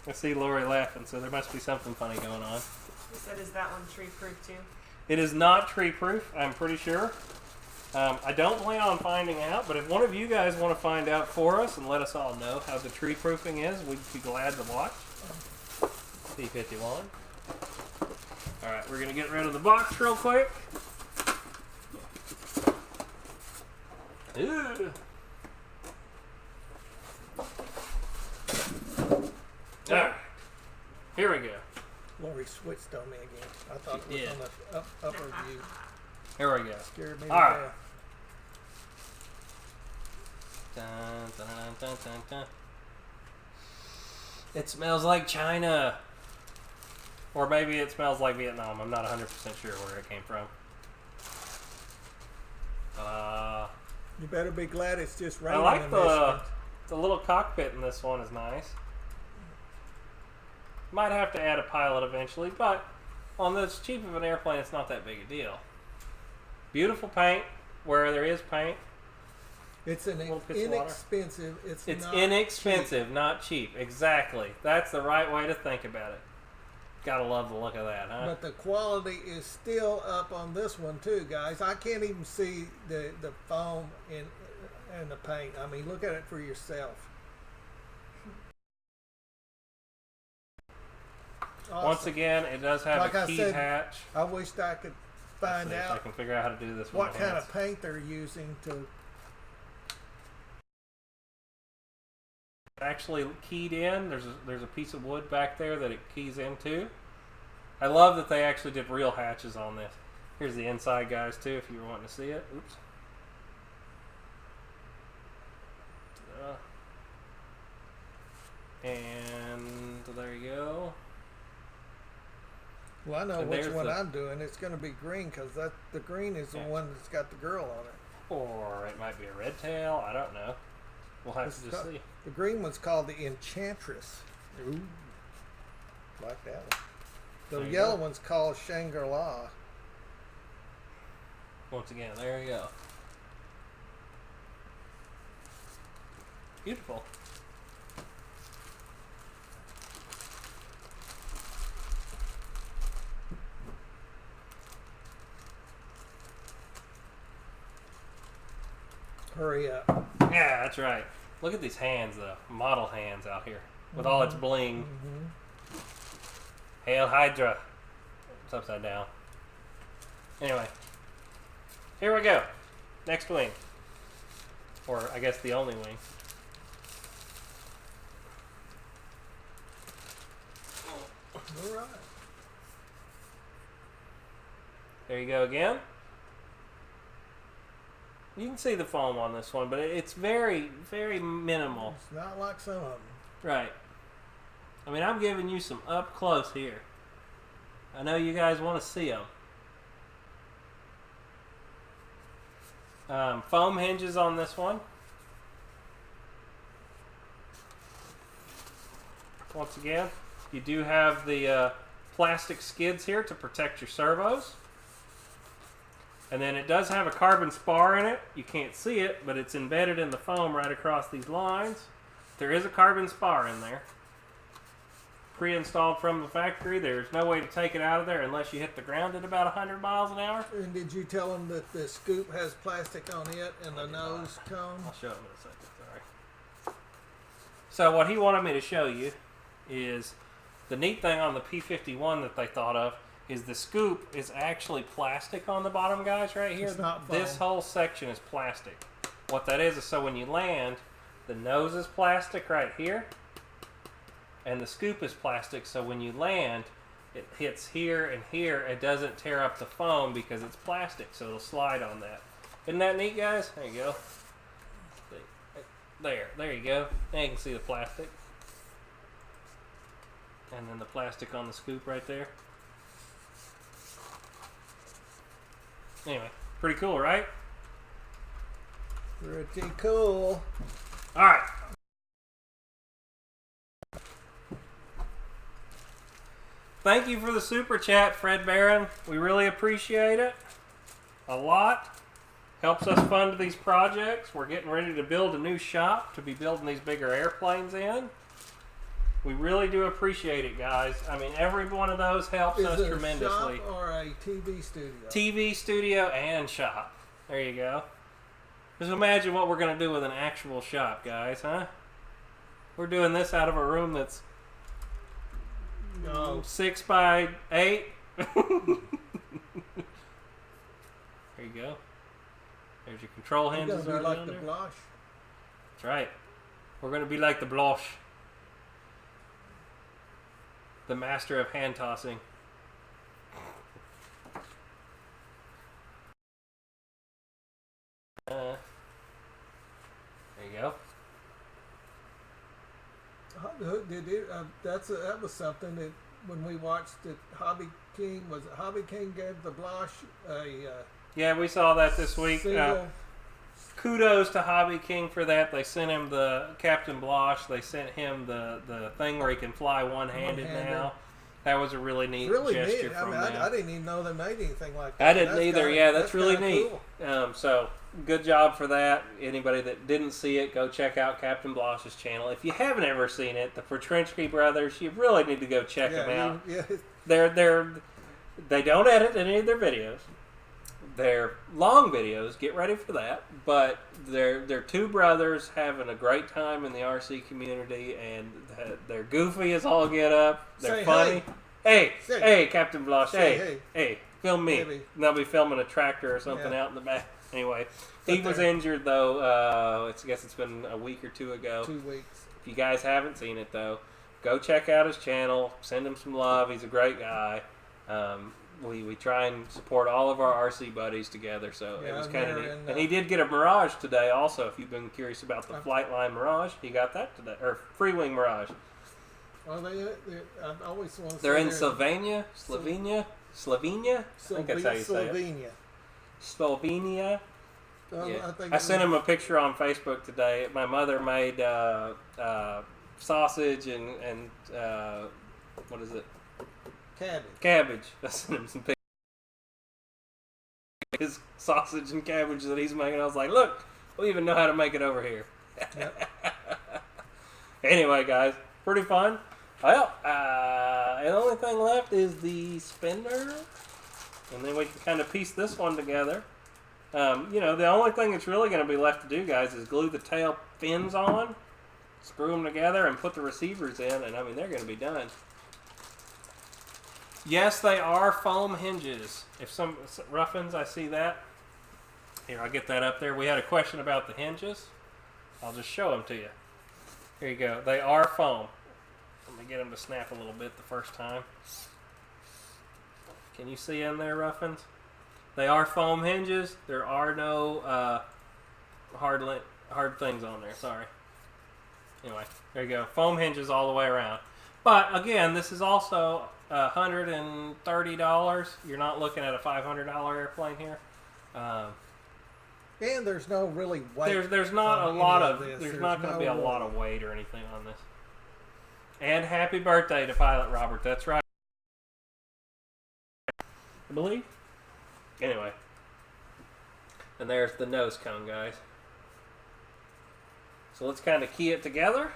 I see Lori laughing, so there must be something funny going on. You said, is that one tree proof too? It is not tree proof, I'm pretty sure. I don't plan on finding out, but if one of you guys want to find out for us and let us all know how the tree proofing is, we'd be glad to watch. P-51. Alright, we're going to get rid of the box real quick. Ew. Alright, here we go. Lori switched on me again. I thought it was Yeah. on the upper view. Here we go. Scared me to All right. death. Dun, dun, dun, dun, dun. It smells like China. Or maybe it smells like Vietnam. I'm not 100% sure where it came from. You better be glad it's just I raining. like in the Michigan. little cockpit in this one is nice. Might have to add a pilot eventually, but on this cheap of an airplane, it's not that big a deal. Beautiful paint where there is paint. It's an Little piece of water. inexpensive. It's not inexpensive, cheap. not cheap. Exactly. That's the right way to think about it. Gotta love the look of that, huh? But the quality is still up on this one too, guys. I can't even see the foam and the paint. I mean, look at it for yourself. Awesome. Once again, it does have Like a I key said, hatch. I wished I could Let's find see if I out can figure out how to do this with what my kind hands. of paint they're using to. Actually keyed in. There's a piece of wood back there that it keys into. I love that they actually did real hatches on this. Here's the inside, guys, too, if you were wanting to see it. Oops. And there you go. Well, I know And which there's one the- I'm doing. It's going to be green because the green is the Yeah. one that's got the girl on it. Or it might be a red tail. I don't know. We'll have to just see. The green one's called the Enchantress. Ooh, like that one. The There you yellow go. one's called Shangri-La. Once again, there you go. Beautiful. Hurry up. Yeah, that's right. Look at these hands, though. Model hands out here with all its bling. Hail Hydra. It's upside down. Anyway, here we go. Next wing. Or I guess the only wing. All right. There you go again. You can see the foam on this one, but it's very, very minimal. It's not like some of them. Right. I mean, I'm giving you some up close here. I know you guys want to see them. Foam hinges on this one. Once again, you do have the plastic skids here to protect your servos. And then it does have a carbon spar in it. You can't see it, but it's embedded in the foam right across these lines. There is a carbon spar in there. Pre-installed from the factory. There's no way to take it out of there unless you hit the ground at about 100 miles an hour. And did you tell them that the scoop has plastic on it and the nose cone? I'll show them in a second. Sorry. So what he wanted me to show you is the neat thing on the P-51 that they thought of is the scoop is actually plastic on the bottom, guys, right here. It's not foam. This whole section is plastic. What that is so when you land, the nose is plastic right here, and the scoop is plastic, so when you land, it hits here and here. It doesn't tear up the foam because it's plastic, so it'll slide on that. Isn't that neat, guys? There you go. There you go. Now you can see the plastic. And then the plastic on the scoop right there. Anyway, pretty cool, right? Pretty cool. All right. Thank you for the super chat, Fred Barron. We really appreciate it a lot. Helps us fund these projects. We're getting ready to build a new shop to be building these bigger airplanes in. We really do appreciate it, guys. I mean, every one of those helps us tremendously. Is it a shop or a TV studio? TV studio and shop. There you go. Just imagine what we're going to do with an actual shop, guys, huh? We're doing this out of a room that's 6 by 8. There you go. There's your control hinges. You're going to be like the Blosh. That's right. We're going to be like the Blosh. The master of hand tossing. There you go. That was something that when we watched it, Hobby King gave the Blosh a yeah, we saw that this week. single. Kudos to Hobby King for that. They sent him the Captain Blosh. They sent him the thing where he can fly one-handed now. That was a really neat gesture neat. from I them. I didn't even know they made anything like that. I didn't either. Yeah, that's really neat. Cool. So good job for that. Anybody that didn't see it, go check out Captain Blosh's channel. If you haven't ever seen it, the Petrinsky brothers, you really need to go check them out. They don't edit any of their videos. They're long videos. Get ready for that. But they're two brothers having a great time in the RC community, and they're goofy as all get up. They're funny. Hey, Captain Blosh. Hey, film me. Maybe. And they'll be filming a tractor or something out in the back. Anyway, he was injured though. I guess it's been a week or two ago. 2 weeks. If you guys haven't seen it though, go check out his channel. Send him some love. He's a great guy. We try and support all of our RC buddies together, so it was kind of neat. And he did get a Mirage today also, if you've been curious about the FlightLine Mirage. He got that today, or Freewing Mirage. Well, I always want to say they're in Slovenia? I think that's how you say it. Slovenia. Yeah. I sent him a picture on Facebook today. My mother made sausage and what is it? Cabbage. I sent him some pictures. His sausage and cabbage that he's making. I was like, look, we even know how to make it over here. Yep. Anyway, guys, pretty fun. Well, the only thing left is the spinner. And then we can kind of piece this one together. The only thing that's really going to be left to do, guys, is glue the tail fins on, screw them together, and put the receivers in, and I mean, they're going to be done. Yes, they are foam hinges. If some Ruffins, I see that. Here, I'll get that up there. We had a question about the hinges. I'll just show them to you. Here you go. They are foam. Let me get them to snap a little bit the first time. Can you see in there, Ruffins? They are foam hinges. There are no hard things on there. Sorry. Anyway, there you go. Foam hinges all the way around. But again, this is also $130. You're not looking at a $500 airplane here. And there's no really weight. There's not a lot of there's not going to be a lot of weight or anything on this. And happy birthday to Pilot Robert. That's right. I believe. Anyway. And there's the nose cone, guys. So let's kind of key it together.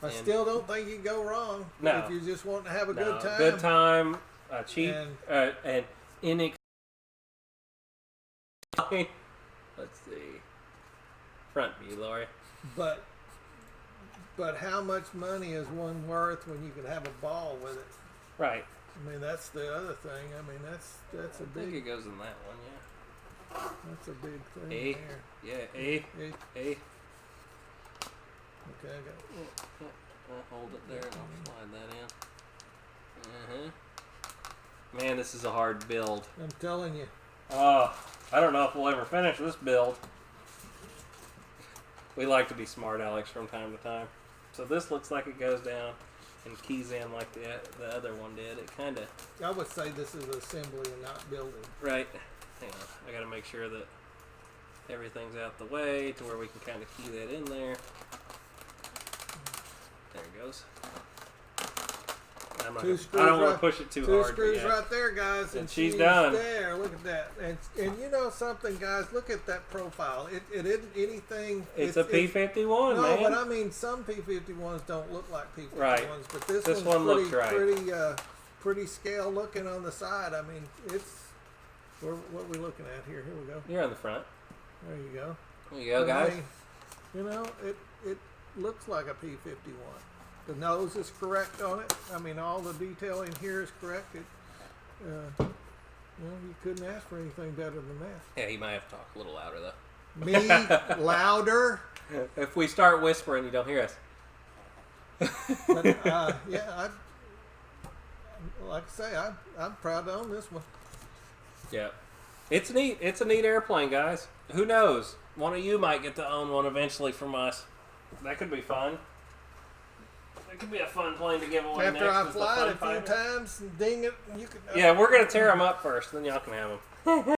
I still don't think you go wrong. No. If you just want to have a good time. Good time, cheap, and inexpensive. Let's see. Front view, Lori. But how much money is one worth when you can have a ball with it? Right. I mean, that's the other thing. I mean, that's a big. I think it goes in that one, yeah. That's a big thing A. there. Yeah, A. Okay, I got it. I'll hold it there and I'll slide that in. Man, this is a hard build. I'm telling you. Oh, I don't know if we'll ever finish this build. We like to be smart Alex from time to time. So this looks like it goes down and keys in like the other one did. It kind of... I would say this is assembly and not building. Right. Hang on. I got to make sure that everything's out the way to where we can kind of key that in there. There it goes. I don't want to push it too hard. Two screws right there, guys, and she's done. There, look at that. And you know something, guys? Look at that profile. It isn't anything. It's a P-51, man. No, but I mean, some P-51s don't look like P-51s, right. But this one one's looks right. pretty scale looking on the side. I mean, it's what are we looking at here? Here we go. You're on the front. There you go. There you go, guys. You know, it looks like a P-51. The nose is correct on it. I mean, all the detailing here is correct. You couldn't ask for anything better than that. Yeah, you might have to talk a little louder, though. Me? Louder? If we start whispering, you don't hear us. But, yeah, like I say, I'm proud to own this one. Yeah. It's neat. It's a neat airplane, guys. Who knows? One of you might get to own one eventually from us. That could be fun. It could be a fun plane to give away After next. I fly it a few times and ding it, you can. Yeah, we're gonna tear them up first, then y'all can have them.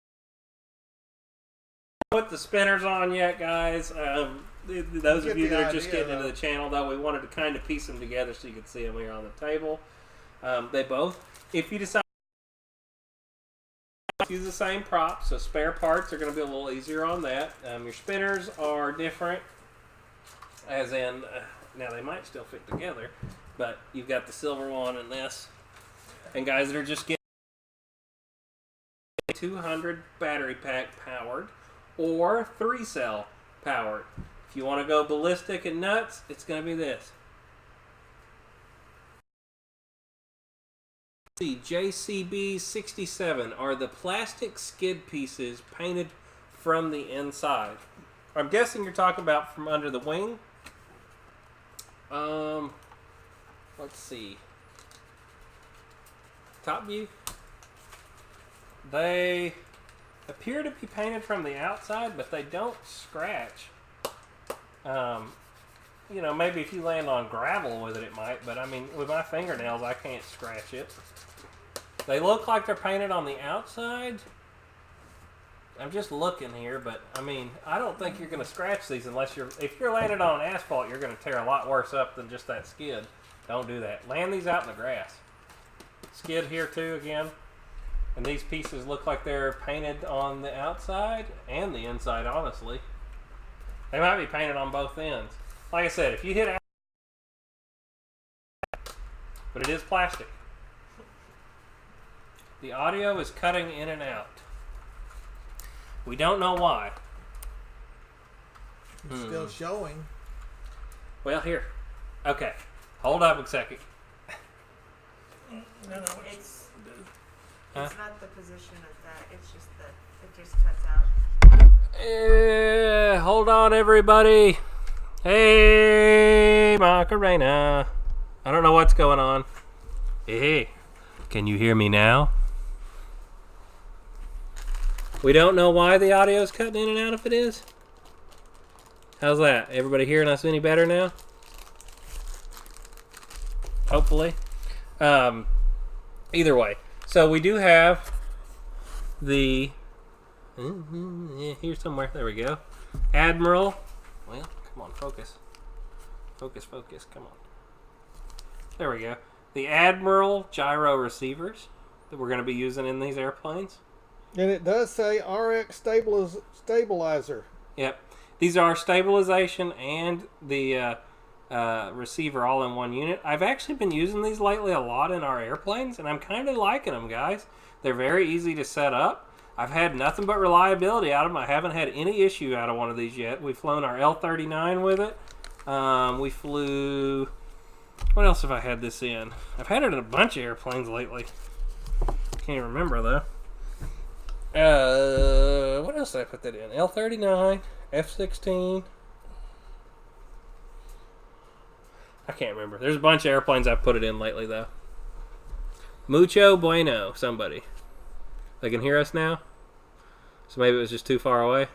Put the spinners on yet, guys. Those of you that are just getting into the channel, though, we wanted to kind of piece them together so you could see them here on the table. They both, if you decide to use the same prop, so spare parts are going to be a little easier on that. Your spinners are different, as in. Now, they might still fit together, but you've got the silver one and this. And guys, they're just getting 200 battery pack powered or 3-cell powered. If you want to go ballistic and nuts, it's going to be this. The JCB 67 are the plastic skid pieces painted from the inside. I'm guessing you're talking about from under the wing. Let's see. Top view. They appear to be painted from the outside, but they don't scratch. You know, maybe if you land on gravel with it, it might, but I mean, with my fingernails, I can't scratch it. They look like they're painted on the outside. I'm just looking here, but I mean, I don't think you're going to scratch these unless if you're landing on asphalt, you're going to tear a lot worse up than just that skid. Don't do that. Land these out in the grass. Skid here too again. And these pieces look like they're painted on the outside and the inside, honestly. They might be painted on both ends. Like I said, if you hit but it is plastic. The audio is cutting in and out. We don't know why. It's still showing. Well, here. Okay. Hold up a second. It's Huh? it's not the position of that. It's just that it just cuts out. Hold on, everybody. Hey, Macarena. I don't know what's going on. Hey, can you hear me now? We don't know why the audio's cutting in and out if it is. How's that? Everybody hearing us any better now? Hopefully. Either way. So we do have the... here somewhere. There we go. Admiral. Well, come on, focus. Focus. Come on. There we go. The Admiral gyro receivers that we're going to be using in these airplanes. And it does say RX stabilizer. Yep. These are stabilization and the receiver all in one unit. I've actually been using these lately a lot in our airplanes, and I'm kind of liking them, guys. They're very easy to set up. I've had nothing but reliability out of them. I haven't had any issue out of one of these yet. We've flown our L-39 with it. We flew... What else have I had this in? I've had it in a bunch of airplanes lately. Can't even remember, though. What else did I put that in? L-39, F-16. I can't remember. There's a bunch of airplanes I've put it in lately, though. Mucho bueno, somebody. They can hear us now? So maybe it was just too far away?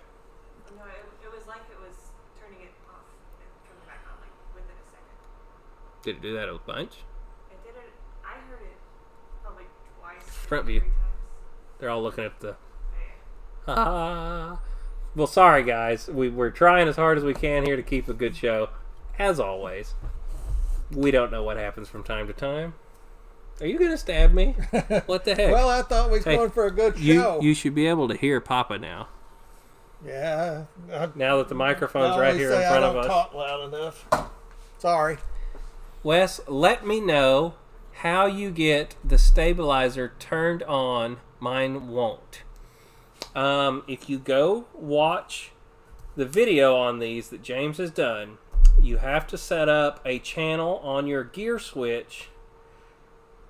No, it was like it was turning it off and coming back on like within a second. Did it do that a bunch? It did it. I heard it probably twice. Front maybe view. 3 times. They're all looking at the... Yeah. Ah. Well, sorry, guys. We're trying as hard as we can here to keep a good show. As always. We don't know what happens from time to time. Are you going to stab me? What the heck? Well, I thought we was Hey, going for a good show. You should be able to hear Papa now. Yeah. Now that the microphone's I right always here say in front I of don't us. talk loud enough. Sorry. Wes, let me know how you get the stabilizer turned on. Mine won't. If you go watch the video on these that James has done, you have to set up a channel on your gear switch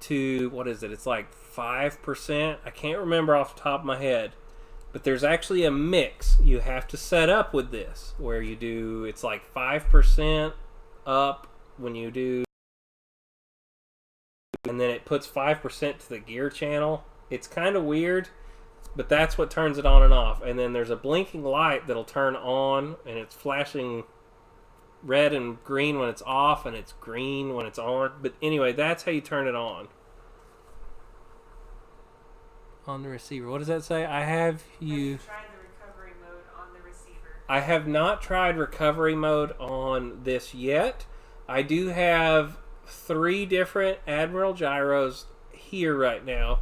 to, what is it? It's like 5%. I can't remember off the top of my head. But there's actually a mix you have to set up with this where you do, it's like 5% up when you do, and then it puts 5% to the gear channel. It's kind of weird, but that's what turns it on and off. And then there's a blinking light that'll turn on, and it's flashing red and green when it's off, and it's green when it's on. But anyway, that's how you turn it on. On the receiver. What does that say? Have you tried the recovery mode on the receiver? I have not tried recovery mode on this yet. I do have 3 different Admiral gyros here right now,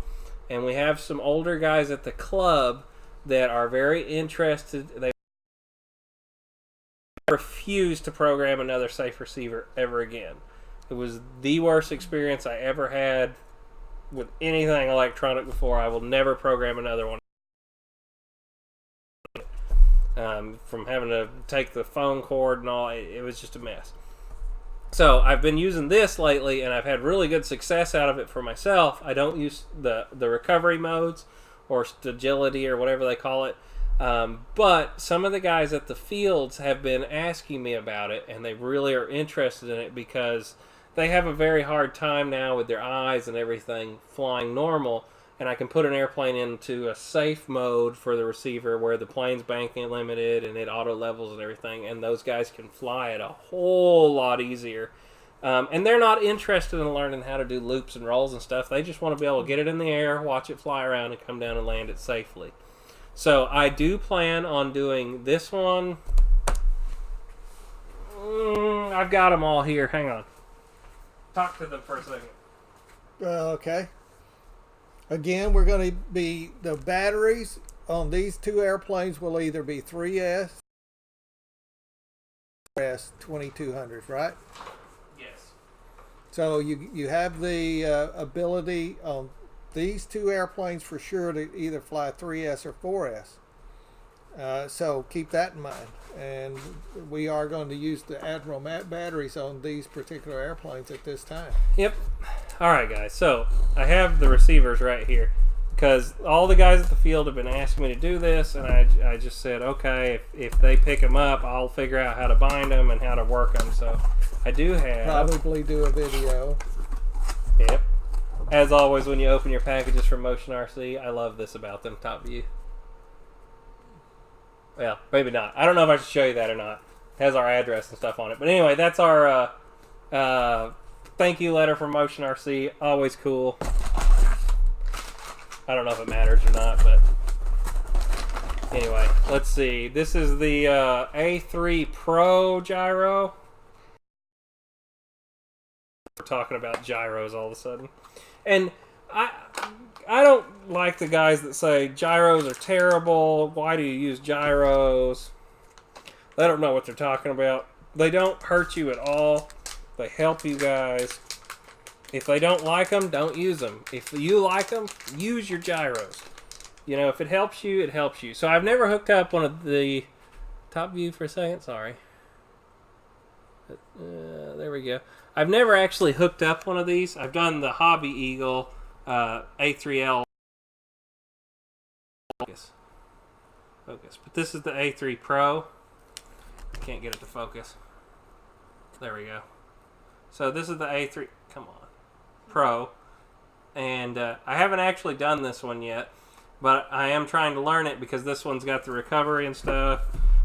and we have some older guys at the club that are very interested. They refuse to program another safe receiver ever again. It was the worst experience I ever had with anything electronic before. I will never program another one. From having to take the phone cord and all, it was just a mess. So I've been using this lately, and I've had really good success out of it for myself. I don't use the recovery modes or agility or whatever they call it. But some of the guys at the fields have been asking me about it, and they really are interested in it because they have a very hard time now with their eyes and everything flying normal, and I can put an airplane into a safe mode for the receiver where the plane's banking limited and it auto levels and everything, and those guys can fly it a whole lot easier. And they're not interested in learning how to do loops and rolls and stuff. They just want to be able to get it in the air, watch it fly around, and come down and land it safely. So I do plan on doing this one. I've got them all here. Hang on. Talk to them for a second. Okay. Again, we're going to be, the batteries on these 2 airplanes will either be 3S or S2200s, right? Yes. So you have the ability on these 2 airplanes for sure to either fly 3S or 4S. So keep that in mind. And we are going to use the Admiral batteries on these particular airplanes at this time. Yep. All right, guys. So I have the receivers right here because all the guys at the field have been asking me to do this, and I just said, okay, if they pick them up, I'll figure out how to bind them and how to work them. So I do have... Probably do a video. Yep. As always, when you open your packages from Motion RC, I love this about them, top view. Well, maybe not. I don't know if I should show you that or not. It has our address and stuff on it. But anyway, that's our thank you letter from Motion RC. Always cool. I don't know if it matters or not, but anyway, let's see. This is the A3 Pro Gyro. We're talking about gyros all of a sudden. And I don't like the guys that say gyros are terrible. Why do you use gyros? They don't know what they're talking about. They don't hurt you at all. They help you guys. If they don't like them, don't use them. If you like them, use your gyros. You know, if it helps you, it helps you. So I've never hooked up one of the... Top view for a second, sorry. There we go. I've never actually hooked up one of these. I've done the Hobby Eagle A3L focus. But this is the A3 Pro. I can't get it to focus. There we go. So this is the A3, come on, Pro. And I haven't actually done this one yet, but I am trying to learn it because this one's got the recovery and stuff.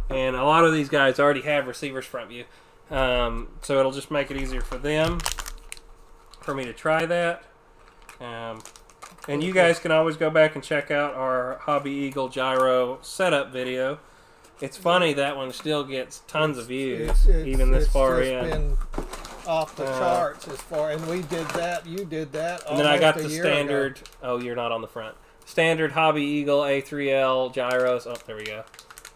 And a lot of these guys already have receivers from you. So it'll just make it easier for them, for me to try that. And you guys can always go back and check out our Hobby Eagle Gyro setup video. It's funny, that one still gets tons of views, even this far in. It's been off the charts as far, and we did that, you did that. And then I got the standard, oh, you're not on the front. Standard Hobby Eagle A3L gyros. Oh, there we go.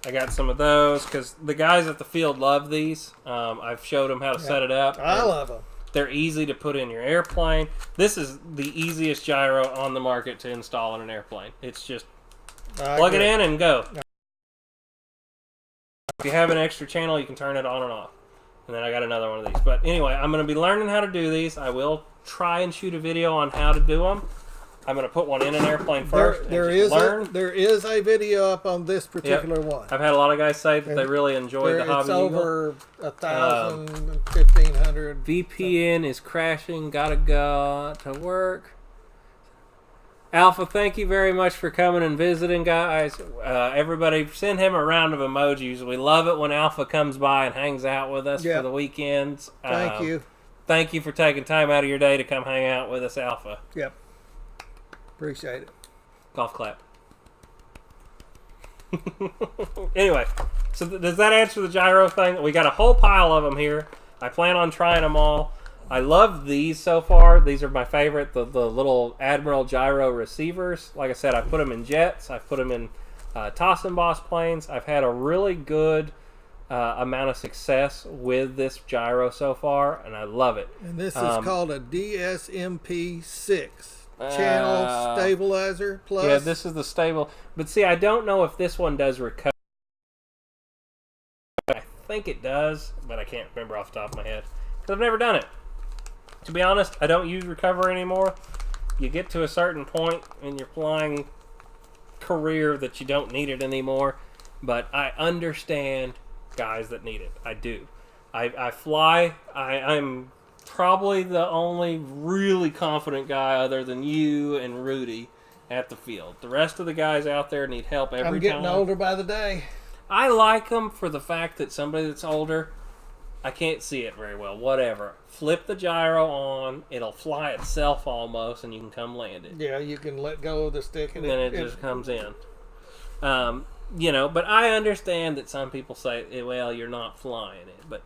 I got some of those because the guys at the field love these. I've showed them how to set it up. I love them. They're easy to put in your airplane. This is the easiest gyro on the market to install in an airplane. It's just plug it in and go. If you have an extra channel, you can turn it on and off. And then I got another one of these. But anyway, I'm going to be learning how to do these. I will try and shoot a video on how to do them. I'm going to put one in an airplane first. There is a video up on this particular one. I've had a lot of guys say that they really enjoyed the Hobby It's Eagle. over 1,000, 1,500. VPN is crashing. Gotta go to work. Alpha, thank you very much for coming and visiting, guys. Everybody, send him a round of emojis. We love it when Alpha comes by and hangs out with us for the weekends. Thank you. Thank you for taking time out of your day to come hang out with us, Alpha. Yep. Appreciate it. Golf clap. Anyway, so does that answer the gyro thing? We got a whole pile of them here. I plan on trying them all. I love these so far. These are my favorite, the little Admiral gyro receivers. Like I said, I put them in jets. I put them in toss and boss planes. I've had a really good amount of success with this gyro so far, and I love it. And this is called a DSMP-6. Channel stabilizer plus. Yeah, this is the stable. But see, I don't know if this one does recover. I think it does, but I can't remember off the top of my head because I've never done it. To be honest, I don't use recover anymore. You get to a certain point in your flying career that you don't need it anymore. But I understand guys that need it. I do. I fly. I'm probably the only really confident guy other than you and Rudy at the field. The rest of the guys out there need help every time. I'm getting older by the day. I like them for the fact that somebody that's older, I can't see it very well. Whatever. Flip the gyro on. It'll fly itself almost, and you can come land it. Yeah, you can let go of the stick, and then it just comes in. You know, but I understand that some people say, well, you're not flying it, but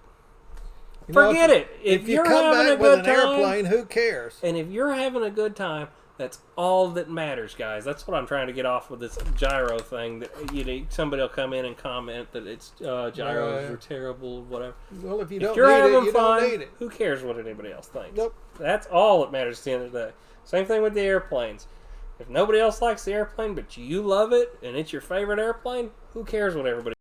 forget it. If you're having a good time, airplane, who cares? And if you're having a good time, that's all that matters, guys. That's what I'm trying to get off with this gyro thing. That somebody will come in and comment that it's gyros are terrible, whatever. Well, if you're having fun, don't need it. Who cares what anybody else thinks? Nope. That's all that matters at the end of the day. Same thing with the airplanes. If nobody else likes the airplane, but you love it, and it's your favorite airplane, who cares what everybody...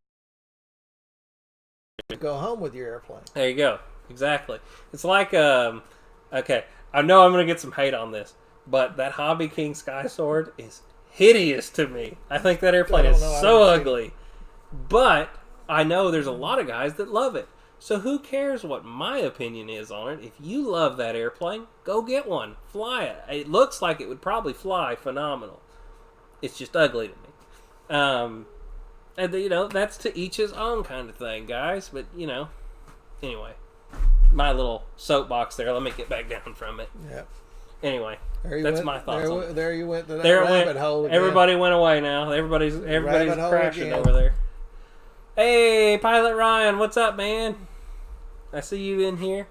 Go home with your airplane. There you go. Exactly. It's like, okay, I know I'm going to get some hate on this, but that Hobby King Sky Sword is hideous to me. I think that airplane is so ugly. But I know there's a lot of guys that love it. So who cares what my opinion is on it? If you love that airplane, go get one. Fly it. It looks like it would probably fly phenomenal. It's just ugly to me. And, you know, that's to each his own kind of thing, guys. But, you know, anyway. My little soapbox there. Let me get back down from it. Yep. Anyway, that's my thoughts on it. There you went to that rabbit hole again. Everybody went away now. Everybody's crashing over there. Hey, Pilot Ryan, what's up, man? I see you in here.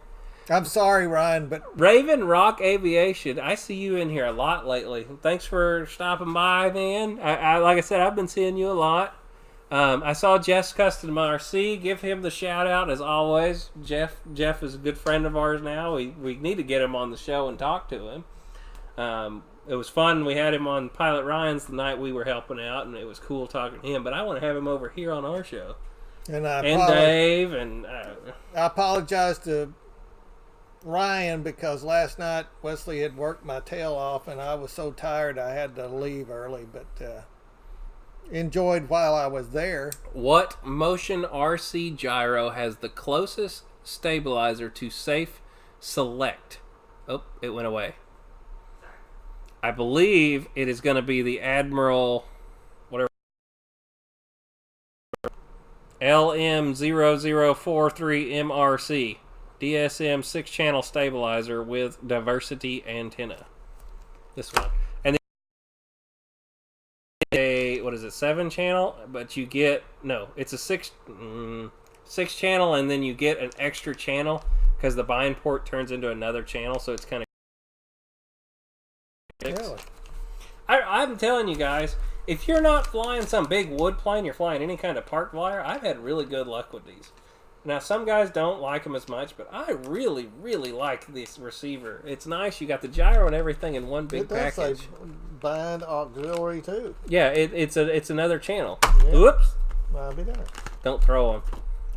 I'm sorry, Ryan, but... Raven Rock Aviation, I see you in here a lot lately. Thanks for stopping by, man. I like I said, I've been seeing you a lot. I saw Jeff's Custom RC. Give him the shout out as always. Jeff is a good friend of ours now. We need to get him on the show and talk to him. It was fun. We had him on Pilot Ryan's the night we were helping out, and it was cool talking to him. But I want to have him over here on our show. And Dave and I apologize to Ryan because last night Wesley had worked my tail off, and I was so tired I had to leave early. But enjoyed while I was there. What motion RC gyro has the closest stabilizer to safe select? Oh, it went away. I believe it is going to be the Admiral, whatever, LM0043MRC DSM 6-channel stabilizer with diversity antenna. This one. What is it, 7-channel? But you get, no, it's a 6-channel, and then you get an extra channel because the bind port turns into another channel, so it's kind of... Really? I'm telling you guys, if you're not flying some big wood plane, you're flying any kind of park flyer, I've had really good luck with these. Now, some guys don't like them as much, but I really, really like this receiver. It's nice. You got the gyro and everything in one big package. It does say bind auxiliary, too. Yeah, it's another channel. Yeah. Oops. Might be there. Don't throw them.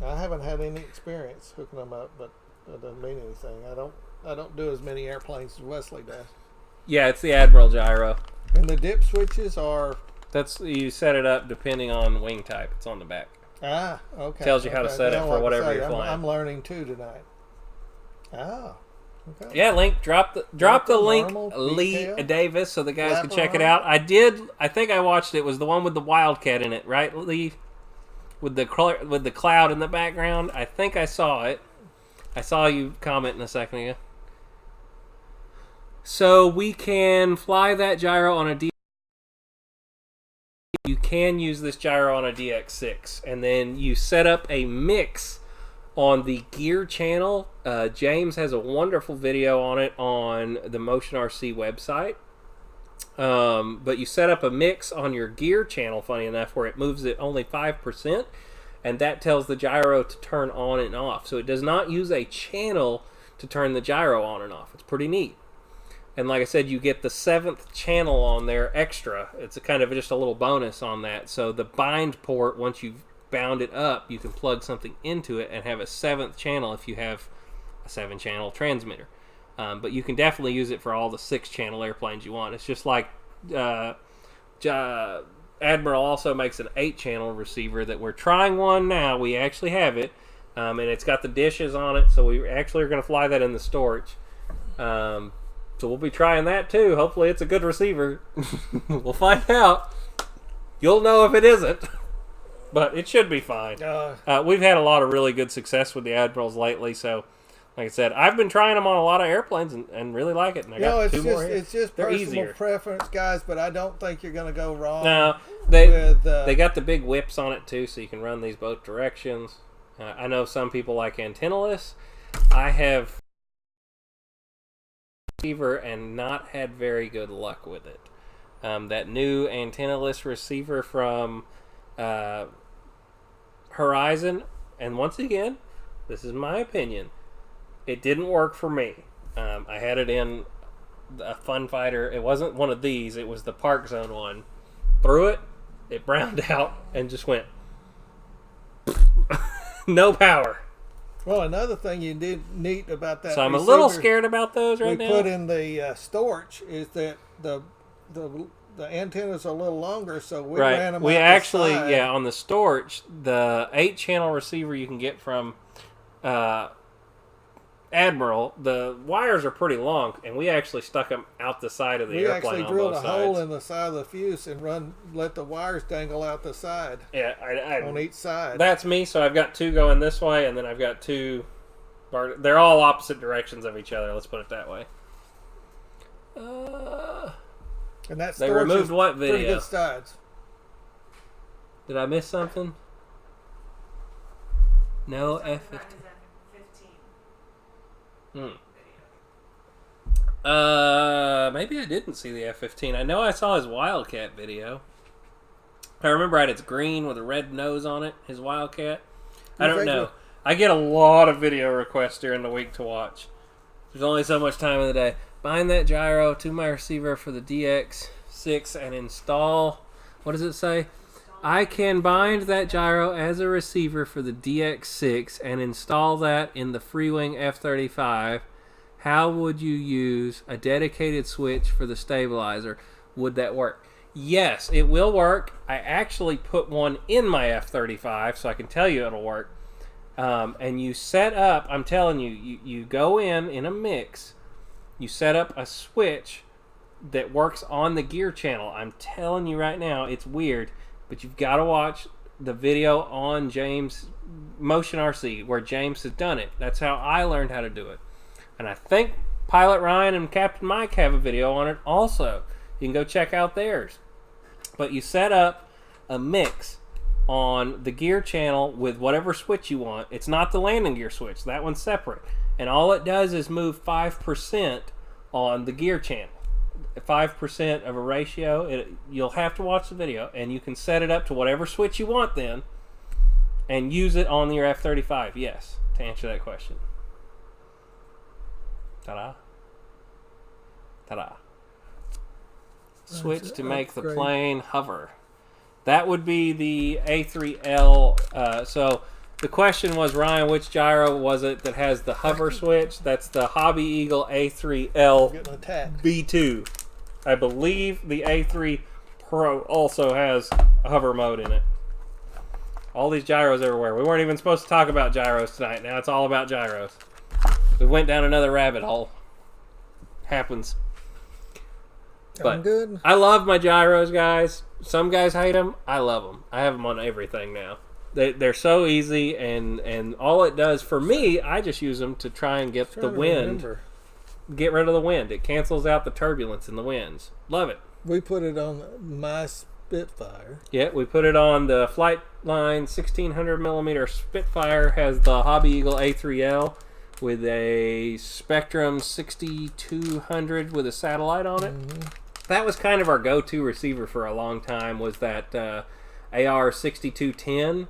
I haven't had any experience hooking them up, but that doesn't mean anything. I don't do as many airplanes as Wesley does. Yeah, it's the Admiral gyro. And the dip switches are... You set it up depending on wing type. It's on the back. Ah, okay. Tells you how to set it for whatever you're flying. I'm learning too tonight. Oh, okay. Yeah, Link, drop the link, Lee Davis, so the guys can check it out. I think I watched it. It was the one with the Wildcat in it, right, Lee? With the cloud in the background. I think I saw it. I saw you commenting a second ago. So we can fly that gyro on a You can use this gyro on a DX6, and then you set up a mix on the gear channel. James has a wonderful video on it on the Motion RC website. But you set up a mix on your gear channel, funny enough, where it moves it only 5%, and that tells the gyro to turn on and off. So it does not use a channel to turn the gyro on and off. It's pretty neat. And like I said, you get the 7th channel on there extra. It's a kind of just a little bonus on that. So the bind port, once you've bound it up, you can plug something into it and have a 7th channel if you have a 7-channel transmitter. But you can definitely use it for all the 6-channel airplanes you want. It's just like Admiral also makes an 8-channel receiver that we're trying one now. We actually have it. And it's got the dishes on it, so we actually are going to fly that in the storage. So we'll be trying that too. Hopefully it's a good receiver. We'll find out. You'll know if it isn't. But it should be fine. We've had a lot of really good success with the Admirals lately. So, like I said, I've been trying them on a lot of airplanes and really like it. And I got two more here. It's just personal preference, guys, but I don't think you're going to go wrong. No, they got the big whips on it too, so you can run these both directions. I know some people like antennaless. I have receiver and not had very good luck with it. That new antennaless receiver from Horizon, and once again, this is my opinion, it didn't work for me. I had it in a fun fighter. It wasn't one of these. It was the Park Zone one. Threw it. It browned out and just went. No power. Well, another thing you did neat about that. So I'm a little scared about those right now. We put in the storage is that the antennas are a little longer, so we ran them. We out actually, the side. yeah, on the storage, the 8-channel receiver you can get from Admiral, the wires are pretty long, and we actually stuck them out the side of the airplane on both sides. We actually drilled a hole in the side of the fuse and let the wires dangle out the side. Yeah, on each side. That's me. So I've got 2 going this way, and then I've got 2. They're all opposite directions of each other. Let's put it that way. And that's they removed what video? Pretty good sides. Did I miss something? No, F-15. Maybe I didn't see the F-15. I know I saw his Wildcat video. I remember I had its green with a red nose on it, his Wildcat. I don't know. I get a lot of video requests during the week to watch. There's only so much time in the day. Bind that gyro to my receiver for the DX6 and install... What does it say? I can bind that gyro as a receiver for the DX6 and install that in the Freewing F-35. How would you use a dedicated switch for the stabilizer? Would that work? Yes, it will work. I actually put one in my F-35, so I can tell you it'll work. And you set up, I'm telling you, you go in a mix, you set up a switch that works on the gear channel. I'm telling you right now, it's weird. But you've got to watch the video on James Motion RC where James has done it. That's how I learned how to do it. And I think Pilot Ryan and Captain Mike have a video on it also. You can go check out theirs. But you set up a mix on the gear channel with whatever switch you want. It's not the landing gear switch. That one's separate. And all it does is move 5% on the gear channel. 5% of a ratio. You'll have to watch the video, and you can set it up to whatever switch you want then and use it on your F-35. Yes, to answer that question. Ta-da. Ta-da. Switch to make the plane hover. That would be the A3L. So the question was, Ryan, which gyro was it that has the hover switch? That's the Hobby Eagle A3L B2. I believe the A3 Pro also has a hover mode in it. All these gyros everywhere. We weren't even supposed to talk about gyros tonight. Now it's all about gyros. We went down another rabbit hole. Happens. But good. I love my gyros, guys. Some guys hate them. I love them. I have them on everything now. They're so easy, and all it does for me, I just use them to try and get the wind. Get rid of the wind. It cancels out the turbulence in the winds. Love it. We put it on my Spitfire. Yeah, we put it on the FlightLine 1600mm Spitfire. Has the Hobby Eagle A3L with a Spectrum 6200 with a satellite on it. Mm-hmm. That was kind of our go-to receiver for a long time, was that AR 6210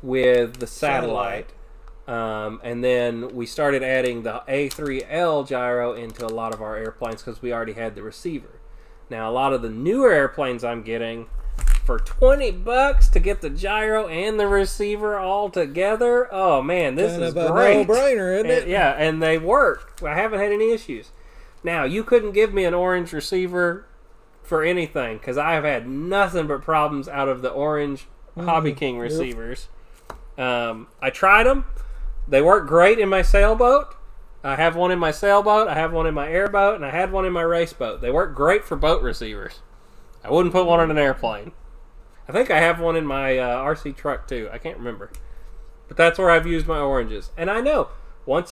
with the satellite. And then we started adding the A3L gyro into a lot of our airplanes because we already had the receiver. Now, a lot of the newer airplanes I'm getting, for $20 to get the gyro and the receiver all together, oh man, this is great. No-brainer, isn't it? Yeah, and they work. I haven't had any issues. Now, you couldn't give me an orange receiver for anything because I have had nothing but problems out of the orange Hobby King receivers. I tried them. They work great in my sailboat. I have one in my sailboat, I have one in my airboat, and I had one in my race boat. They work great for boat receivers. I wouldn't put one on an airplane. I think I have one in my RC truck too. I can't remember. But that's where I've used my oranges. And I know, once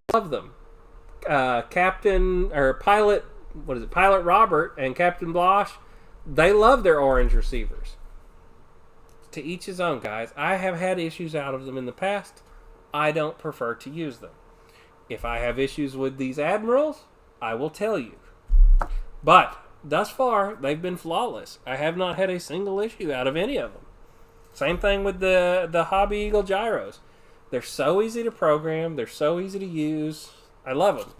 I love them. Pilot Robert and Captain Blosh, they love their orange receivers. To each his own, guys. I have had issues out of them in the past. I don't prefer to use them. If I have issues with these Admirals, I will tell you. But thus far, they've been flawless. I have not had a single issue out of any of them. Same thing with the Hobby Eagle gyros. They're so easy to program. They're so easy to use. I love them.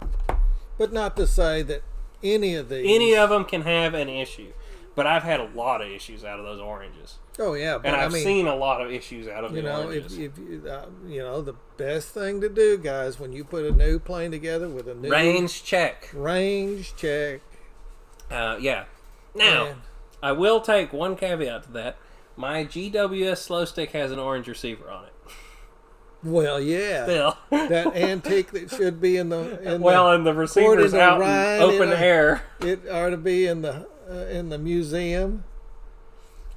But not to say that any of these... Any of them can have an issue. But I've had a lot of issues out of those oranges. Oh, yeah. But and I've seen a lot of issues out of the oranges. If you know, the best thing to do, guys, when you put a new plane together with a new... Range check. Yeah. Now, I will take one caveat to that. My GWS slow stick has an orange receiver on it. Well, yeah. Still. That antique that should be in the... and the receiver's out in open air. It ought to be in the museum.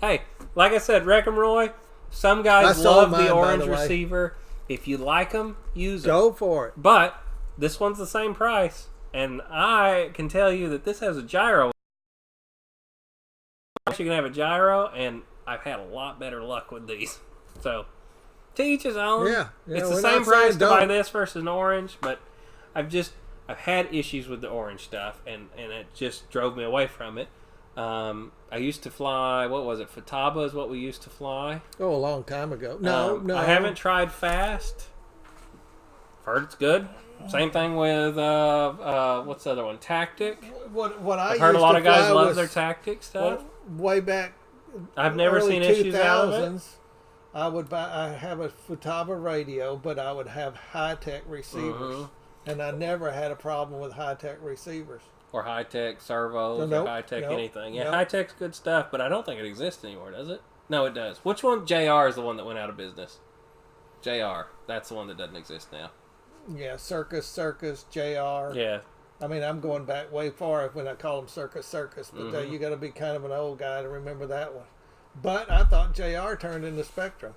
Hey, like I said, Wreck 'em Roy, some guys love the orange receiver. If you like them, use them. Go for it. But this one's the same price, and I can tell you that this has a gyro. You can have a gyro, and I've had a lot better luck with these. So, to each his own. Yeah. It's the same price to buy this versus an orange, but I've had issues with the orange stuff, and it just drove me away from it. I used to fly, what was it, Futaba is what we used to fly. Oh, a long time ago. No. I haven't tried fast. Heard it's good. Same thing with, what's the other one, Tactic. I've heard a lot of guys love their Tactic stuff. Way back, I've never seen issues out of it. I have a Futaba radio, but I would have high-tech receivers. And I never had a problem with high-tech receivers. Or high-tech servos, or high-tech anything. Yeah, high-tech's good stuff, but I don't think it exists anymore, does it? No, it does. Which one? JR is the one that went out of business. JR. That's the one that doesn't exist now. Yeah, Circus, JR. Yeah. I mean, I'm going back way far when I call them Circus, but you got to be kind of an old guy to remember that one. But I thought JR turned into Spectrum.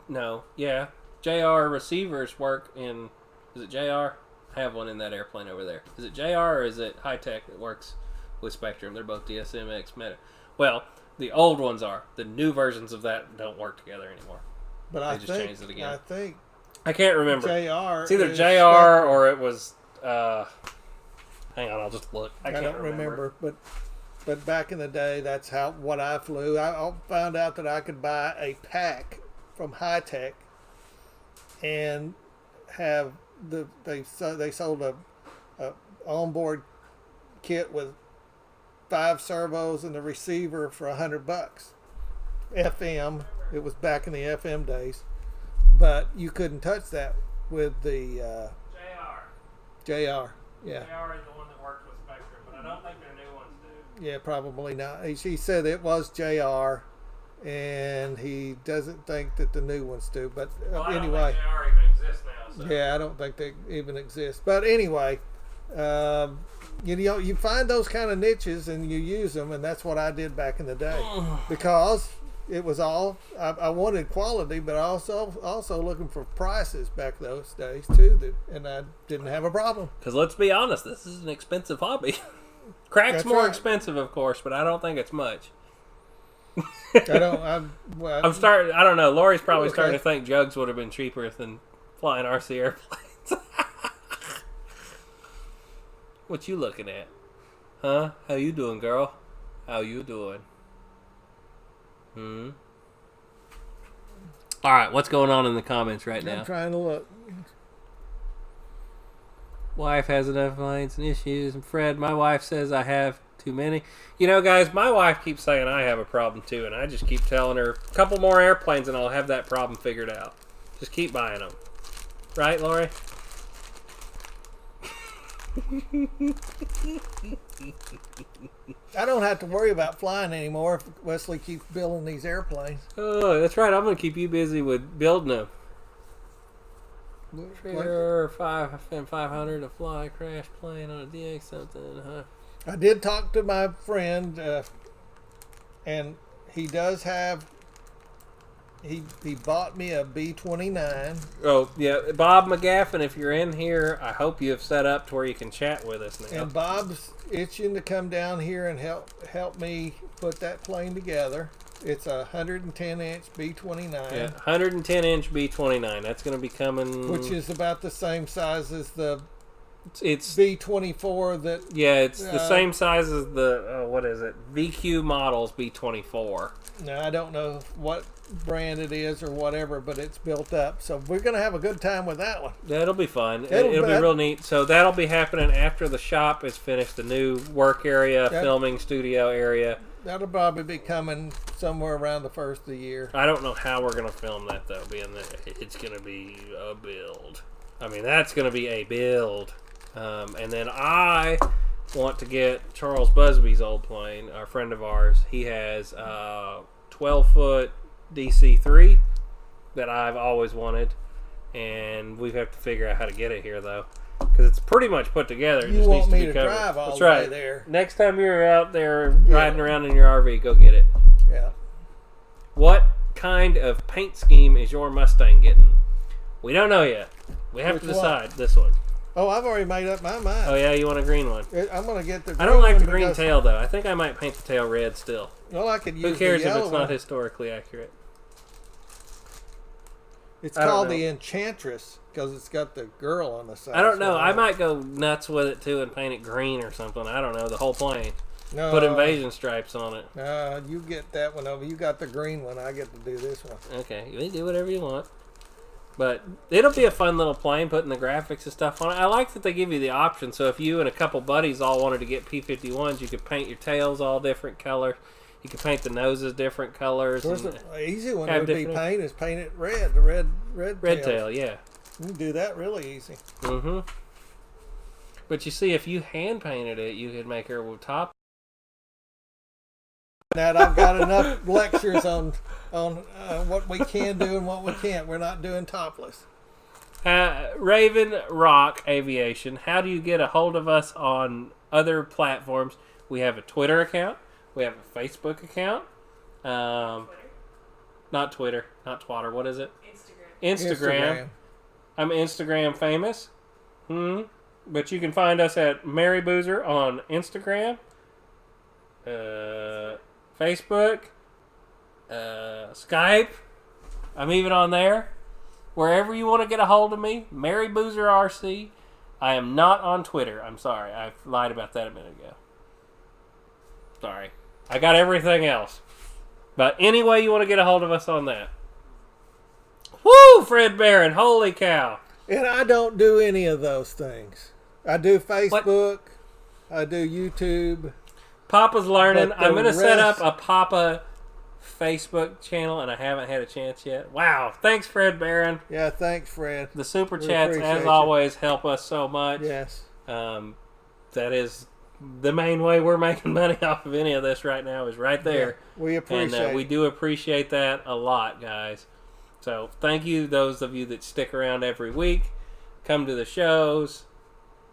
No, yeah. JR receivers work in... Is it JR? I have one in that airplane over there. Is it JR or is it High Tech that works with Spectrum? They're both DSMX Meta. Well, the old ones are. The new versions of that don't work together anymore. But they just changed it again. I think I can't remember. JR. It's either JR or it was. Hang on, I'll just look. I don't remember. But back in the day, that's what I flew. I found out that I could buy a pack from High Tech and have they sold a onboard kit with 5 servos and the receiver for $100. FM. It was back in the FM days, but you couldn't touch that with the JR. Yeah. JR is the one that works with Spectrum, but I don't think their new ones do. Yeah, probably not. He said it was JR, and he doesn't think that the new ones do. But anyway, I don't think JR even exists now. So. Yeah, I don't think they even exist. But anyway, you find those kind of niches and you use them, and that's what I did back in the day because. It was all I wanted quality, but also looking for prices back those days too. And I didn't have a problem. Because let's be honest, this is an expensive hobby. Crack's more expensive, of course, but I don't think it's much. I'm starting. I don't know. Lori's probably starting to think jugs would have been cheaper than flying RC airplanes. What you looking at? Huh? How you doing, girl? How you doing? All right, what's going on in the comments right now? I'm trying to look. Wife has enough complaints and issues, and Fred, my wife says I have too many. You know, guys, my wife keeps saying I have a problem too, and I just keep telling her a couple more airplanes and I'll have that problem figured out. Just keep buying them. Right, Lori? I don't have to worry about flying anymore if Wesley keeps building these airplanes. Oh, that's right. I'm going to keep you busy with building them. Trigger 500 to fly a crash plane on a DX something, huh? I did talk to my friend, and he does have. He bought me a B-29. Oh, yeah. Bob McGaffin, if you're in here, I hope you have set up to where you can chat with us now. And Bob's itching to come down here and help me put that plane together. It's a 110-inch B-29. Yeah, 110-inch B-29. That's going to be coming... Which is about the same size as the It's B-24 that... Yeah, it's the same size as the, what is it? VQ models B-24. Now, I don't know what brand it is or whatever, but it's built up. So we're going to have a good time with that one. That'll be fun. It'll be real neat. So that'll be happening after the shop is finished. The new work area, filming studio area. That'll probably be coming somewhere around the first of the year. I don't know how we're going to film that, though. It's going to be a build. I mean, that's going to be a build. And then I want to get Charles Busby's old plane, our friend of ours. He has a 12-foot DC-3 that I've always wanted. And we have to figure out how to get it here, though. Because it's pretty much put together. It you just want needs me to drive all the way there. Next time you're out there riding around in your RV, go get it. Yeah. What kind of paint scheme is your Mustang getting? We don't know yet. We have to decide this one. Oh, I've already made up my mind. Oh, yeah? You want a green one? I'm going to get the green one. I don't like the green tail, though. I think I might paint the tail red still. Well, I could use Who cares the if yellow it's not one. historically accurate? It's called the Enchantress because it's got the girl on the side. I don't know. I might go nuts with it, too, and paint it green or something. I don't know. The whole plane. No, Put invasion stripes on it. You get that one over. You got the green one. I get to do this one. Okay. You do whatever you want. But it'll be a fun little plane, putting the graphics and stuff on it. I like that they give you the option. So if you and a couple buddies all wanted to get P-51s, you could paint your tails all different colors. You could paint the noses different colors. Of course, the easy one would be paint it red. The red tail, yeah. You can do that really easy. Mm-hmm. But you see, if you hand painted it, you could make her with top. Now I've got enough lectures on what we can do and what we can't. We're not doing topless. Raven Rock Aviation. How do you get a hold of us on other platforms? We have a Twitter account. We have a Facebook account. Not Twitter. Not Twatter. What is it? Instagram. I'm Instagram famous. But you can find us at Mary Boozer on Instagram, Facebook, Skype. I'm even on there. Wherever you want to get a hold of me, Mary Boozer RC. I am not on Twitter. I'm sorry. I lied about that a minute ago. Sorry. I got everything else. But anyway, you want to get a hold of us on that. Woo, Fred Barron. Holy cow. And I don't do any of those things. I do Facebook. I do YouTube. Papa's learning. I'm going to set up a Papa Facebook channel, and I haven't had a chance yet. Wow. Thanks, Fred Barron. Yeah, thanks, Fred. The super chats, as always, help us so much. Yes. That is the main way we're making money off of any of this right now is right there. Yeah, we appreciate it. We do appreciate that a lot, guys. So thank you, those of you that stick around every week, come to the shows.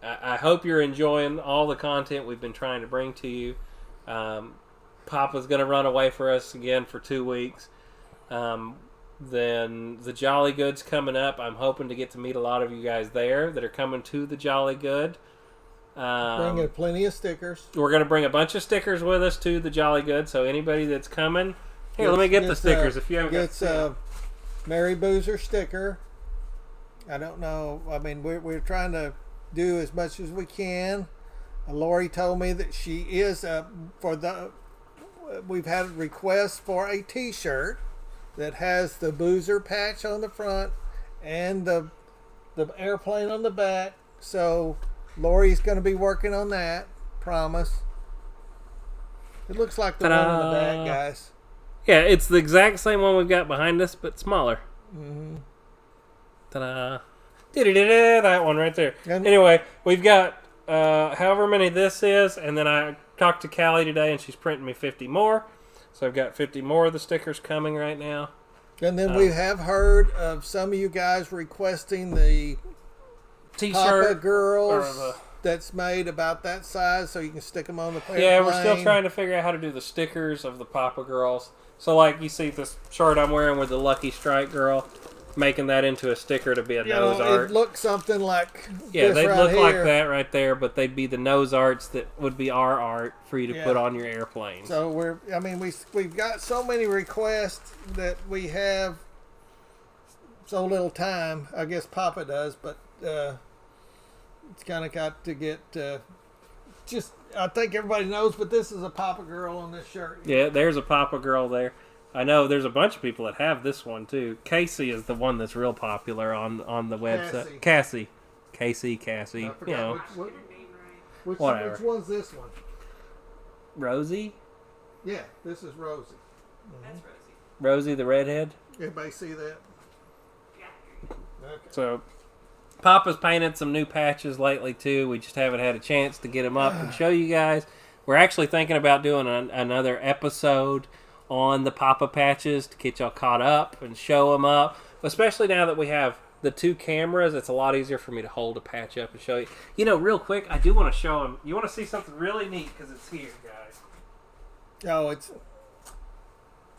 I hope you're enjoying all the content we've been trying to bring to you. Papa's going to run away for us again for 2 weeks. Then the Jolly Good's coming up. I'm hoping to get to meet a lot of you guys there that are coming to the Jolly Good. Bringing plenty of stickers. We're going to bring a bunch of stickers with us to the Jolly Good. So anybody that's coming, here, let me get the stickers. If you haven't got a Mary Boozer sticker. I don't know. I mean, we're trying to do as much as we can. Lori told me that she is we've had requests for a t-shirt that has the Boozer patch on the front and the airplane on the back. So Lori's going to be working on that. Promise. It looks like the one in the back, guys. Yeah, it's the exact same one we've got behind us, but smaller. Mm-hmm. Ta-da. That one right there. Anyway, we've got however many this is, and then I talked to Callie today, and she's printing me 50 more. So I've got 50 more of the stickers coming right now. And then we have heard of some of you guys requesting the T-shirt Papa Girls that's made about that size, so you can stick them on the plane. Yeah, we're still trying to figure out how to do the stickers of the Papa Girls. So, like, you see this shirt I'm wearing with the Lucky Strike girl, making that into a sticker to be a nose art. It looks something like they'd look here. like that right there, but they'd be the nose arts that would be our art for you to put on your airplane. So we've got so many requests that we have so little time. I guess Papa does, but it's kind of got to get just. I think everybody knows, but this is a Papa Girl on this shirt. Yeah, there's a Papa Girl there. I know there's a bunch of people that have this one too. Casey is the one that's real popular on the website. Cassie. I forgot You know, Get her name right. Whatever. Which one's this one? Rosie. Yeah, this is Rosie. That's Rosie. Rosie the redhead. Everybody see that? Yeah. Okay. So, Papa's painted some new patches lately too. We just haven't had a chance to get them up and show you guys. We're actually thinking about doing another episode on the Papa patches to get y'all caught up and show them up. Especially now that we have the two cameras, it's a lot easier for me to hold a patch up and show you. You know, real quick, I do want to show them. You want to see something really neat because it's here, guys. Oh, it's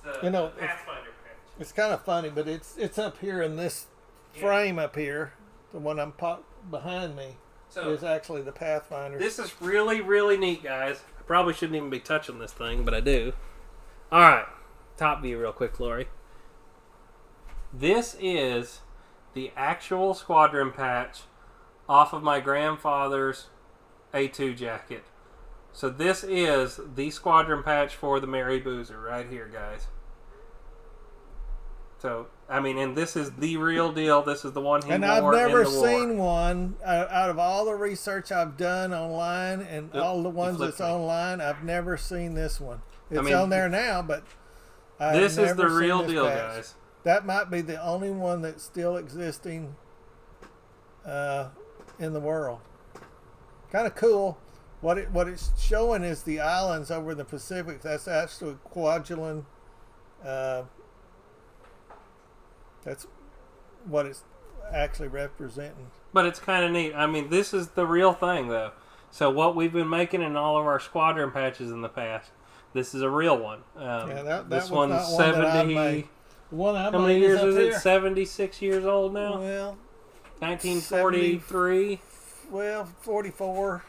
The Pathfinder patch. it's kind of funny, but it's up here in this frame up here. The one I'm behind me is actually the Pathfinder. This is really, really neat, guys. I probably shouldn't even be touching this thing, but I do. All right, top view real quick, Lori. This is the actual Squadron patch off of my grandfather's A2 jacket. So this is the Squadron patch for the Mary Boozer right here, guys. So, I mean, and this is the real deal. This is the one he and wore I've never in the war. seen one out of all the research I've done online and all the ones that's online. I've never seen this one. It's on there now, but this is the real deal, guys. That might be the only one that's still existing in the world. Kind of cool. What it's showing is the islands over in the Pacific. That's actually Kwajalein. That's what it's actually representing. But it's kind of neat. I mean, this is the real thing, though. So what we've been making in all of our Squadron patches in the past, this is a real one. This one's not one that I 70. made. The one I How many made years up is it? here. 76 years old now? Well, 1943. 44,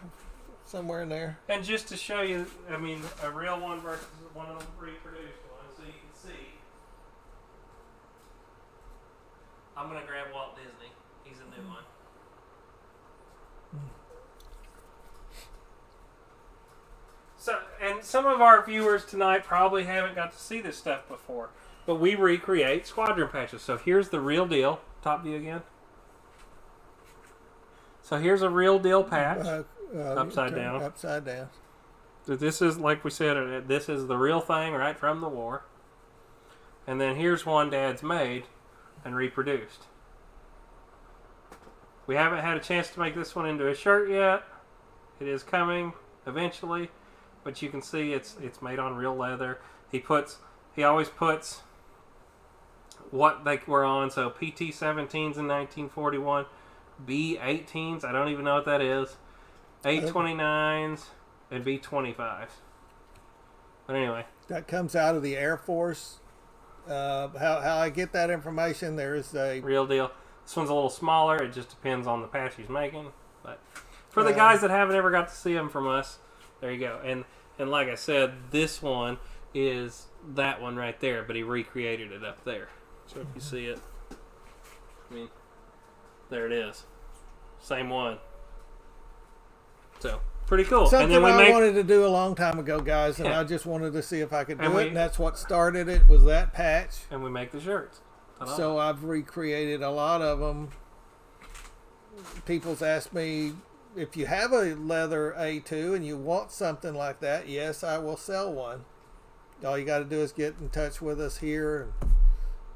somewhere in there. And just to show you, I mean, a real one versus one of them reproduced ones, so you can see. I'm going to grab Walt Disney. He's a new one. So, and some of our viewers tonight probably haven't got to see this stuff before, but we recreate Squadron patches. So here's the real deal. Top view again. So here's a real deal patch. Upside down. Upside down. So this is, like we said, this is the real thing right from the war. And then here's one Dad's made and reproduced. We haven't had a chance to make this one into a shirt yet. It is coming eventually, but you can see it's made on real leather. He always puts what they were on. So PT-17s in 1941, B-18s, I don't even know what that is, A-29s, and B-25s. But anyway, that comes out of the Air Force. How I get that information, there is a real deal. This one's a little smaller. It just depends on the patch he's making. But for the guys that haven't ever got to see them from us, there you go. And like I said, this one is that one right there, but he recreated it up there. So if you see it, I mean, there it is. Same one. So pretty cool. Something and then I wanted to do a long time ago, guys, and I just wanted to see if I could do it, and that's what started it, was that patch. And we make the shirts. So I've recreated a lot of them. People's asked me, if you have a leather A2 and you want something like that, yes, I will sell one. All you got to do is get in touch with us here.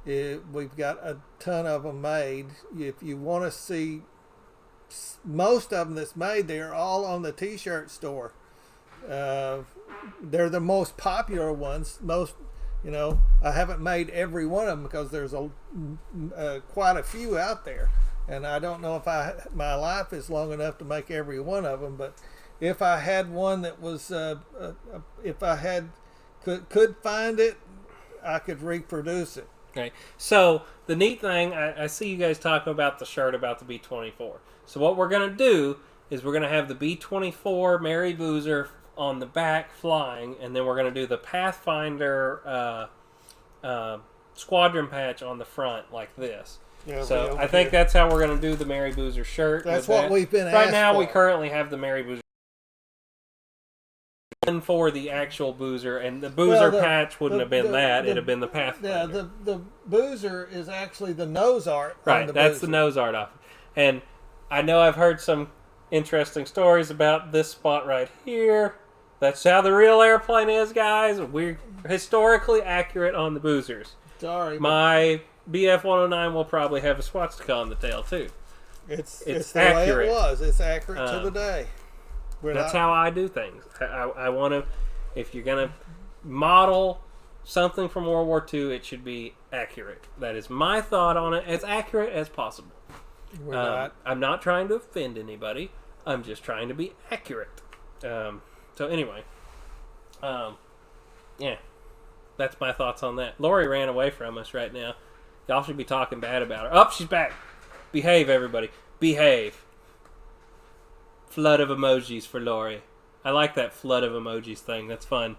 We've got a ton of them made. If you want to see most of them that's made, they're all on the t-shirt store. They're the most popular ones. I haven't made every one of them because there's quite a few out there, and I don't know if my life is long enough to make every one of them. But if I had one that was, if I could find it, I could reproduce it. Okay. So the neat thing, I see you guys talking about the shirt about the B-24. So what we're going to do is we're going to have the B-24 Mary Boozer on the back flying, and then we're going to do the Pathfinder Squadron patch on the front like this. Yeah, so I think that's how we're going to do the Mary Boozer shirt. That's what we've been asked right now. for. We currently have the Mary Boozer for the actual Boozer, and the Boozer patch wouldn't have been that. It'd have been the Pathfinder. Yeah, the Boozer is actually the nose art. Right, on the that's Boozer. the nose art off. And I know I've heard some interesting stories about this spot right here. That's how the real airplane is, guys. We're historically accurate on the Boozers. Sorry. My BF-109 will probably have a swastika on the tail, too. It's the accurate. way it was. It's accurate to the day. That's how I do things. I want to, if you're going to model something from World War II, it should be accurate. That is my thought on it, as accurate as possible. We're not. I'm not trying to offend anybody. I'm just trying to be accurate. So anyway, yeah, that's my thoughts on that. Lori ran away from us right now. Y'all should be talking bad about her. Oh, she's back. Behave, everybody. Behave. Flood of emojis for Lori. I like that flood of emojis thing. That's fun.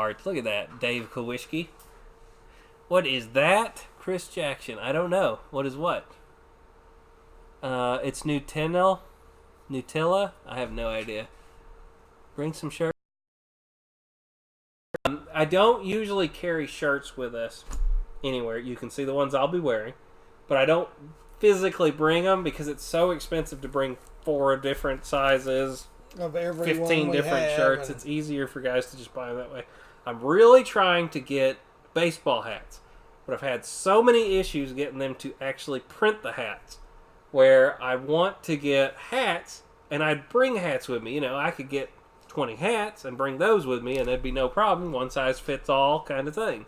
Look at that. Dave Kowalski. What is that? Chris Jackson. I don't know. What is what? It's Nutella. I have no idea. Bring some shirts. I don't usually carry shirts with us anywhere. You can see the ones I'll be wearing. But I don't physically bring them because it's so expensive to bring 4 different sizes, Of every 15 one different we shirts. have, It's easier for guys to just buy them that way. I'm really trying to get baseball hats, but I've had so many issues getting them to actually print the hats, where I want to get hats, and I'd bring hats with me. You know, I could get 20 hats and bring those with me, and there'd be no problem. One size fits all kind of thing.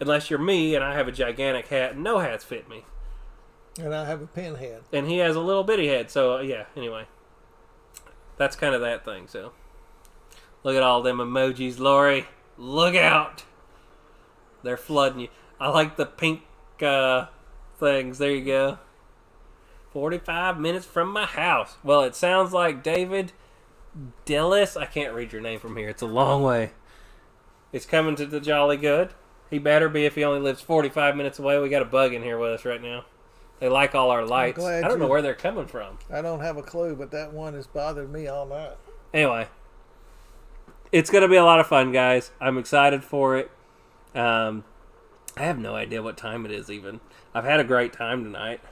Unless you're me, and I have a gigantic hat, and no hats fit me. And I have a pin head. And he has a little bitty head, so yeah, anyway. That's kind of that thing, so. Look at all them emojis, Lori. Look out. They're flooding you. I like the pink things. There you go. 45 minutes from my house. Well, it sounds like David Dillis. I can't read your name from here. It's a long way. It's coming to the Jolly Good. He better be if he only lives 45 minutes away. We got a bug in here with us right now. They like all our lights. I don't know where they're coming from. I don't have a clue, but that one has bothered me all night. Anyway, it's going to be a lot of fun, guys. I'm excited for it. I have no idea what time it is even. I've had a great time tonight.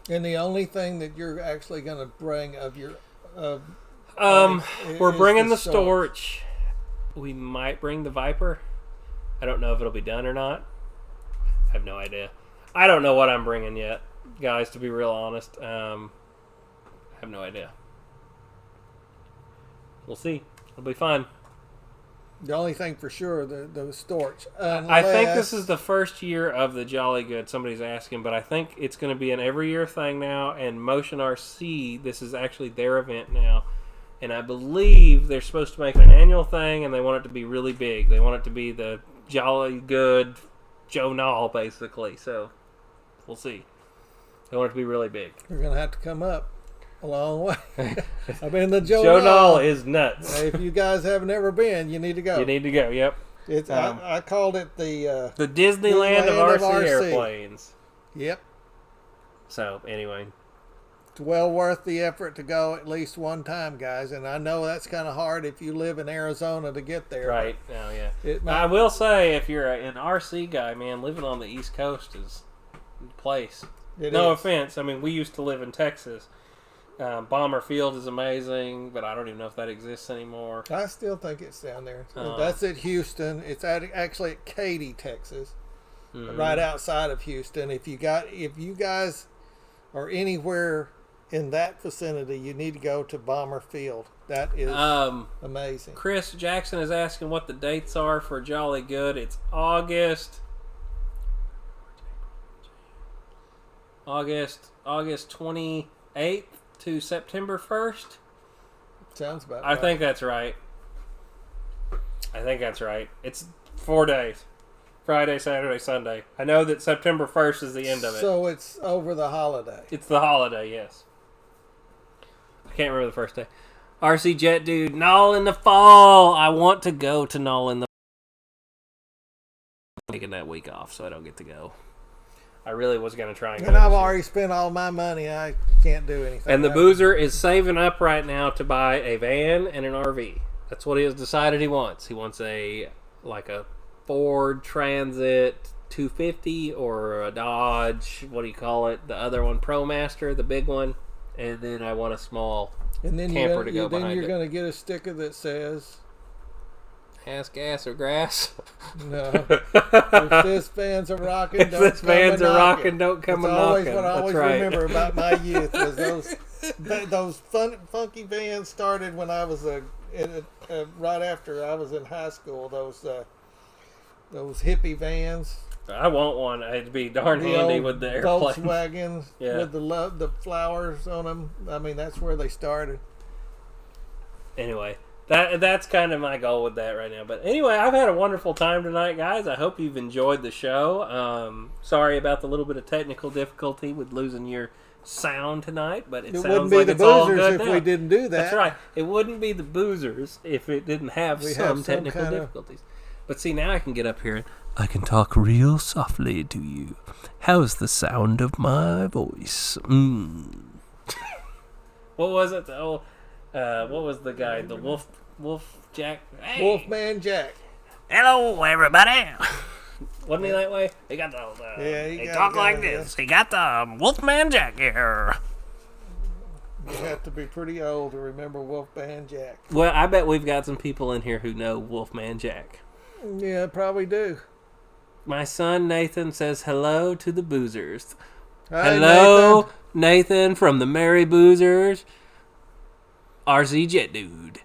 And the only thing that you're actually going to bring of your... we're bringing the Storch. We might bring the Viper. I don't know if it'll be done or not. I have no idea. I don't know what I'm bringing yet, guys, to be real honest. I have no idea. We'll see. It'll be fun. The only thing for sure, the Storch. I think this is the first year of the Jolly Good. Somebody's asking, but I think it's going to be an every year thing now. And Motion RC, this is actually their event now. And I believe they're supposed to make an annual thing, and they want it to be really big. They want it to be the Jolly Good Joe Nall, basically. So we'll see. They want it to be really big. You're going to have to come up a long way. I've been to Joe Nall is nuts. If you guys haven't ever been, you need to go. You need to go, yep. It's I called it the Disneyland of RC airplanes. Yep. So, anyway. It's well worth the effort to go at least one time, guys. And I know that's kind of hard if you live in Arizona to get there. Right. Oh, yeah. I will say, if you're an RC guy, man, living on the East Coast is the place. No offense. I mean, we used to live in Texas. Bomber Field is amazing, but I don't even know if that exists anymore. I still think it's down there. That's at Houston. It's actually at Katy, Texas, right outside of Houston. If you guys are anywhere in that vicinity, you need to go to Bomber Field. That is amazing. Chris Jackson is asking what the dates are for Jolly Good. It's August 28th to September 1st. Sounds about right. I think that's right. It's 4 days. Friday, Saturday, Sunday. I know that September 1st is the end of it. So it's over the holiday. It's the holiday, yes. I can't remember the first day. RC Jet Dude, Null in the fall. I want to go to Null in the fall. I'm taking that week off, so I don't get to go. I really was going to try and go And I've this year. already spent all my money. I can't do anything. And the Boozer is saving up right now to buy a van and an RV. That's what he has decided he wants. He wants a Ford Transit 250 or a Dodge, what do you call it? The other one, ProMaster, the big one. And then I want a small camper to go behind it. Then you're going to get a sticker that says... Ass, gas, or grass? No. If this van's a rockin', don't come If this van's a rockin', knockin'. don't come That's a always knockin'. what I That's always right. remember about my youth was those funky vans started when I was right after I was in high school. Those hippie vans. I want one. It'd be darn handy with the airplane. Volkswagens with the flowers on them. I mean, that's where they started. Anyway, that's kind of my goal with that right now. But anyway, I've had a wonderful time tonight, guys. I hope you've enjoyed the show. Sorry about the little bit of technical difficulty with losing your sound tonight, but it sounds like it's all good now. It wouldn't be the Boozers if we didn't do that. That's right. It wouldn't be the Boozers if it didn't have some technical difficulties. But see, now I can get up here and I can talk real softly to you. How's the sound of my voice? What was it? What was the guy? The Wolf Jack? Hey. Wolfman Jack. Hello, everybody. Wasn't he that way? He got the. He talked like this. He got the Wolfman Jack here. You have to be pretty old to remember Wolfman Jack. Well, I bet we've got some people in here who know Wolfman Jack. Yeah, probably do. My son Nathan says hello to the Boozers. Hi, Hello, Nathan from the Merry Boozers. RZ Jet Dude.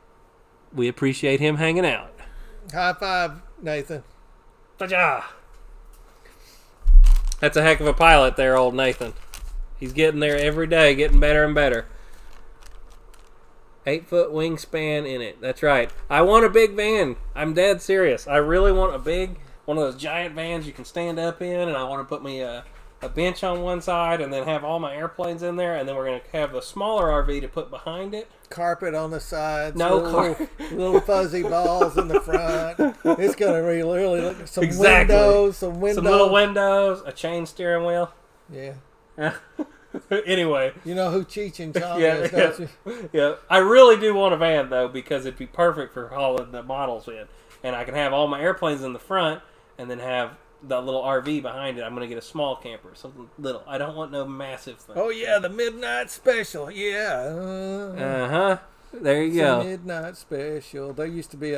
We appreciate him hanging out. High five, Nathan. Ta-ja. That's a heck of a pilot there, old Nathan. He's getting there every day, getting better and better. 8-foot wingspan in it. That's right. I want a big van. I'm dead serious. I really want a big, one of those giant vans you can stand up in, and I want to put me a bench on one side and then have all my airplanes in there, and then we're going to have a smaller RV to put behind it. Carpet on the sides. No little fuzzy balls in the front. It's going to really look some Exactly. windows. Some little windows, a chain steering wheel. Yeah. Anyway. You know who Cheech and Chong is, don't you? Yeah. I really do want a van, though, because it'd be perfect for hauling the models in. And I can have all my airplanes in the front and then have the little RV behind it. I'm going to get a small camper, something little. I don't want no massive thing. Oh, yeah, the Midnight Special. Yeah. Uh-huh. There you go. Midnight Special. There used to be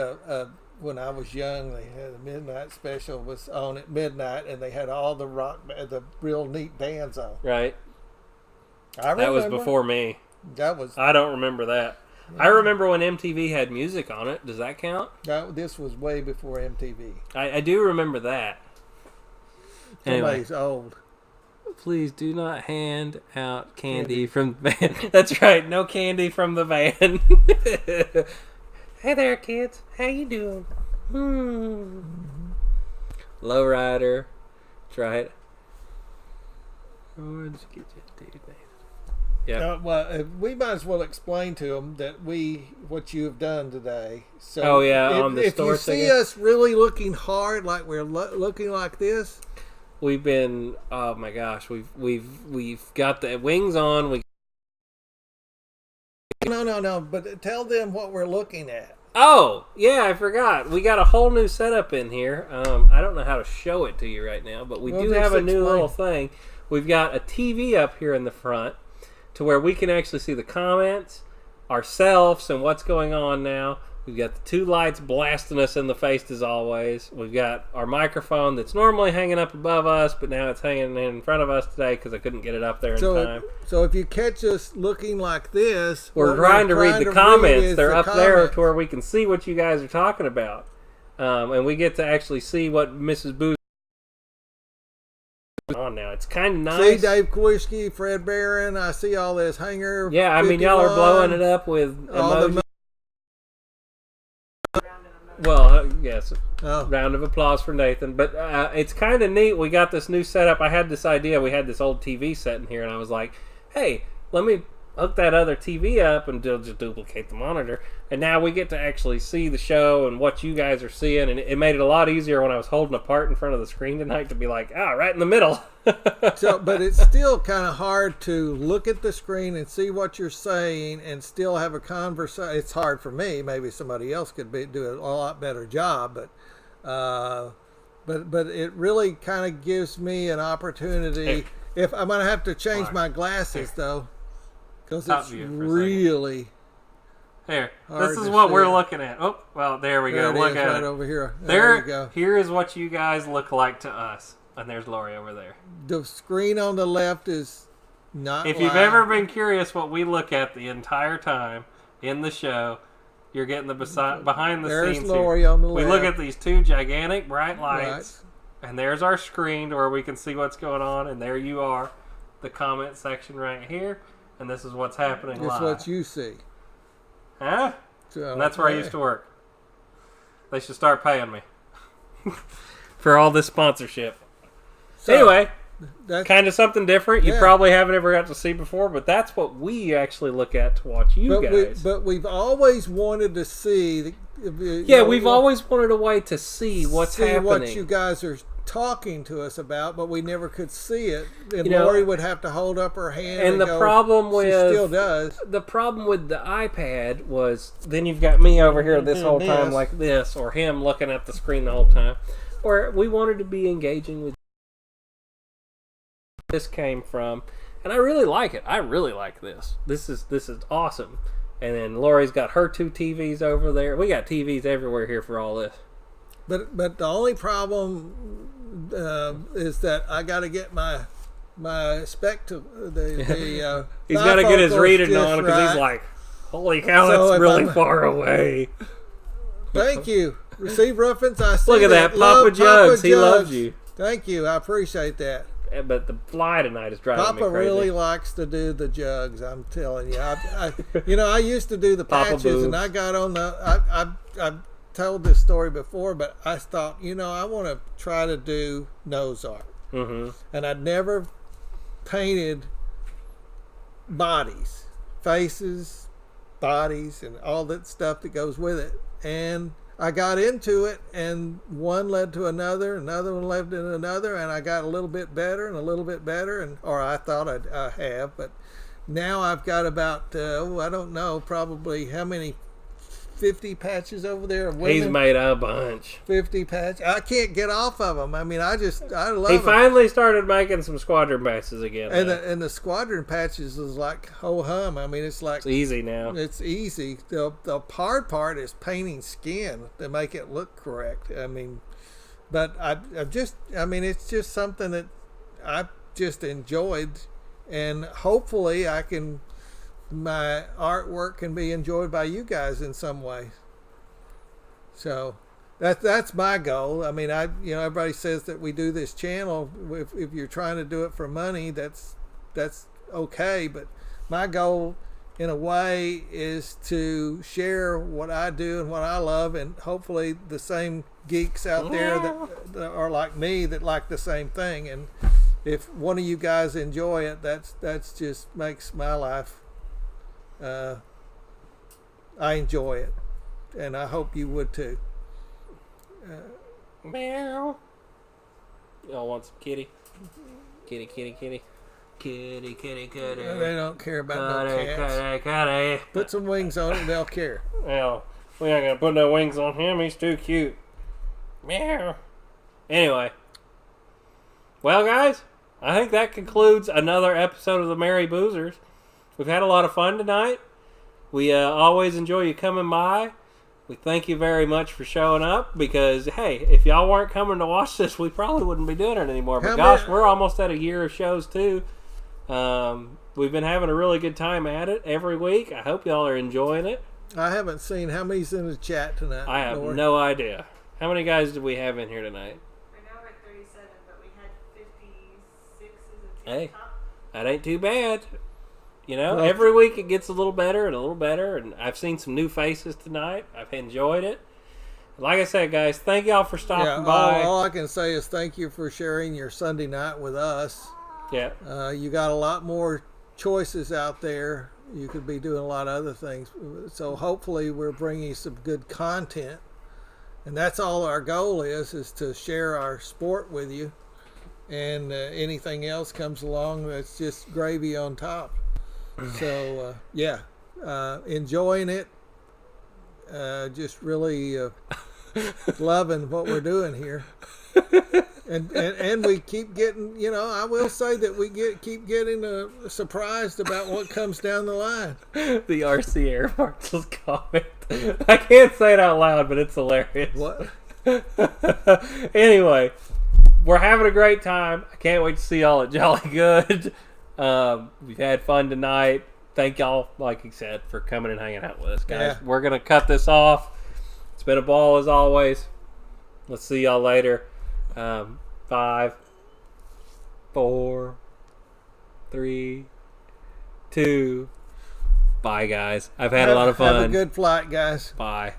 when I was young, they had a Midnight Special was on at midnight, and they had all the real neat bands on. Right. I remember. That was before me. I don't remember that. Yeah. I remember when MTV had music on it. Does that count? This was way before MTV. I do remember that. Somebody's old. Please do not hand out candy from the van. That's right. No candy from the van. Hey there, kids. How you doing? Lowrider. Try it. Let's get you, dude. Yeah. Well, we might as well explain to them that what you have done today. So on the store. If you see us really looking hard, like we're looking like this, we've been. Oh my gosh, we've got the wings on. No. But tell them what we're looking at. Oh yeah, I forgot. We got a whole new setup in here. I don't know how to show it to you right now, but we do have a new little thing. We've got a TV up here in the front, to where we can actually see the comments, ourselves, and what's going on now. We've got the two lights blasting us in the face as always. We've got our microphone that's normally hanging up above us, but now it's hanging in front of us today because I couldn't get it up there in time. So if you catch us looking like this, we're trying to read the comments. They're up there to where we can see what you guys are talking about. And we get to actually see what Mrs. Booth on now. It's kind of nice. See Dave Kowalski, Fred Barron. I see all this hanger. Yeah, I mean, y'all are blowing it up with emojis. Yes. Round of applause for Nathan. But it's kind of neat. We got this new setup. I had this idea. We had this old TV set in here, and I was like, hey, let me hook that other TV up and just duplicate the monitor. And now we get to actually see the show and what you guys are seeing. And it made it a lot easier when I was holding apart in front of the screen tonight to be like, right in the middle. But it's still kind of hard to look at the screen and see what you're saying and still have a conversation. It's hard for me. Maybe somebody else could do a lot better job, but it really kind of gives me an opportunity. If I'm gonna have to change my glasses though, because it's really here. This is what we're looking at. Oh, well, there we go. Look at it right over here. There you go. Here is what you guys look like to us, and there's Lori over there. The screen on the left is not. If you've ever been curious what we look at the entire time in the show, you're getting the behind the there's scenes. Lori here. On the we left. look at these two gigantic bright lights, and there's our screen where we can see what's going on, and there you are, the comment section right here, and this is what's happening live. It's what you see. Huh? So, and that's where I used to work. They should start paying me for all this sponsorship. So, anyway, that's kind of something different. You probably haven't ever got to see before, but that's what we actually look at to watch you guys. But we've always wanted to see. We've always wanted a way to see what's happening. What you guys are talking to us about, but we never could see it. And Lori would have to hold up her hand. And the problem with she still does. The problem with the iPad was then you've got me over here this whole time like this, or him looking at the screen the whole time. Or we wanted to be engaging with. This came from, and I really like it. I really like this. This is awesome. And then Lori's got her two TVs over there. We got TVs everywhere here for all this. But the only problem is that I got to get my spectacle. He's got to get his reading on because he's like, holy cow, that's really far away. Thank you. Receive reference. I see. Look at that, Papa Jugs. He loves you. Thank you. I appreciate that. But the fly tonight is driving me crazy. Papa really likes to do the jugs. I'm telling you. I used to do the patches, and I got on the. I've told this story before, but I thought, I want to try to do nose art, and I'd never painted bodies, faces, bodies, and all that stuff that goes with it, and I got into it, and one led to another one led to another, and I got a little bit better and a little bit better, or I thought I have, but now I've got about, I don't know, probably how many, 50 patches over there of women. He's made a bunch. 50 patches. I can't get off of them. I mean, I love He them. finally started making some Squadron Patches again. And the Squadron Patches is like ho hum. I mean, it's easy now. It's easy. The hard part is painting skin to make it look correct. I mean, but it's just something that I've just enjoyed, and hopefully my artwork can be enjoyed by you guys in some way. So that's my goal. I mean, everybody says that we do this channel. If you're trying to do it for money, that's okay. But my goal, in a way, is to share what I do and what I love, and hopefully the same geeks out there that are like me that like the same thing. And if one of you guys enjoy it, that's just makes my life. I enjoy it, and I hope you would too. Meow. Y'all want some kitty? Kitty, kitty, kitty. Kitty, kitty, kitty. They don't care about no cats. Kitty, kitty. Put some wings on it, they'll care. Well, we ain't gonna put no wings on him. He's too cute. Meow. Anyway. Well, guys, I think that concludes another episode of the Merry Boozers. We've had a lot of fun tonight. We always enjoy you coming by. We thank you very much for showing up because, hey, if y'all weren't coming to watch this, we probably wouldn't be doing it anymore. But gosh, we're almost at a year of shows too. We've been having a really good time at it every week. I hope y'all are enjoying it. I haven't seen how many's in the chat tonight. I have no idea. How many guys did we have in here tonight? Right now we're at 37, but we had 56 as a Hey, top. that ain't too bad. Every week it gets a little better and a little better, and I've seen some new faces tonight. I've enjoyed it. Like I said, guys, thank y'all for stopping by. All I can say is thank you for sharing your Sunday night with us. Yeah. You got a lot more choices out there You could be doing a lot of other things. So hopefully we're bringing you some good content. And that's all our goal is to share our sport with you. And anything else comes along, that's just gravy on top. So, enjoying it. Just really loving what we're doing here. And we keep getting, I will say that we keep getting surprised about what comes down the line. The RC Air Marshal's comment. I can't say it out loud, but it's hilarious. What? Anyway, we're having a great time. I can't wait to see y'all at Jolly Good. We've had fun tonight. Thank y'all, like you said, for coming and hanging out with us, guys. Yeah. We're going to cut this off. It's been a ball as always. Let's see y'all later. 5, 4, 3, 2. Bye, guys. I've had a lot of fun. Have a good flight, guys. Bye.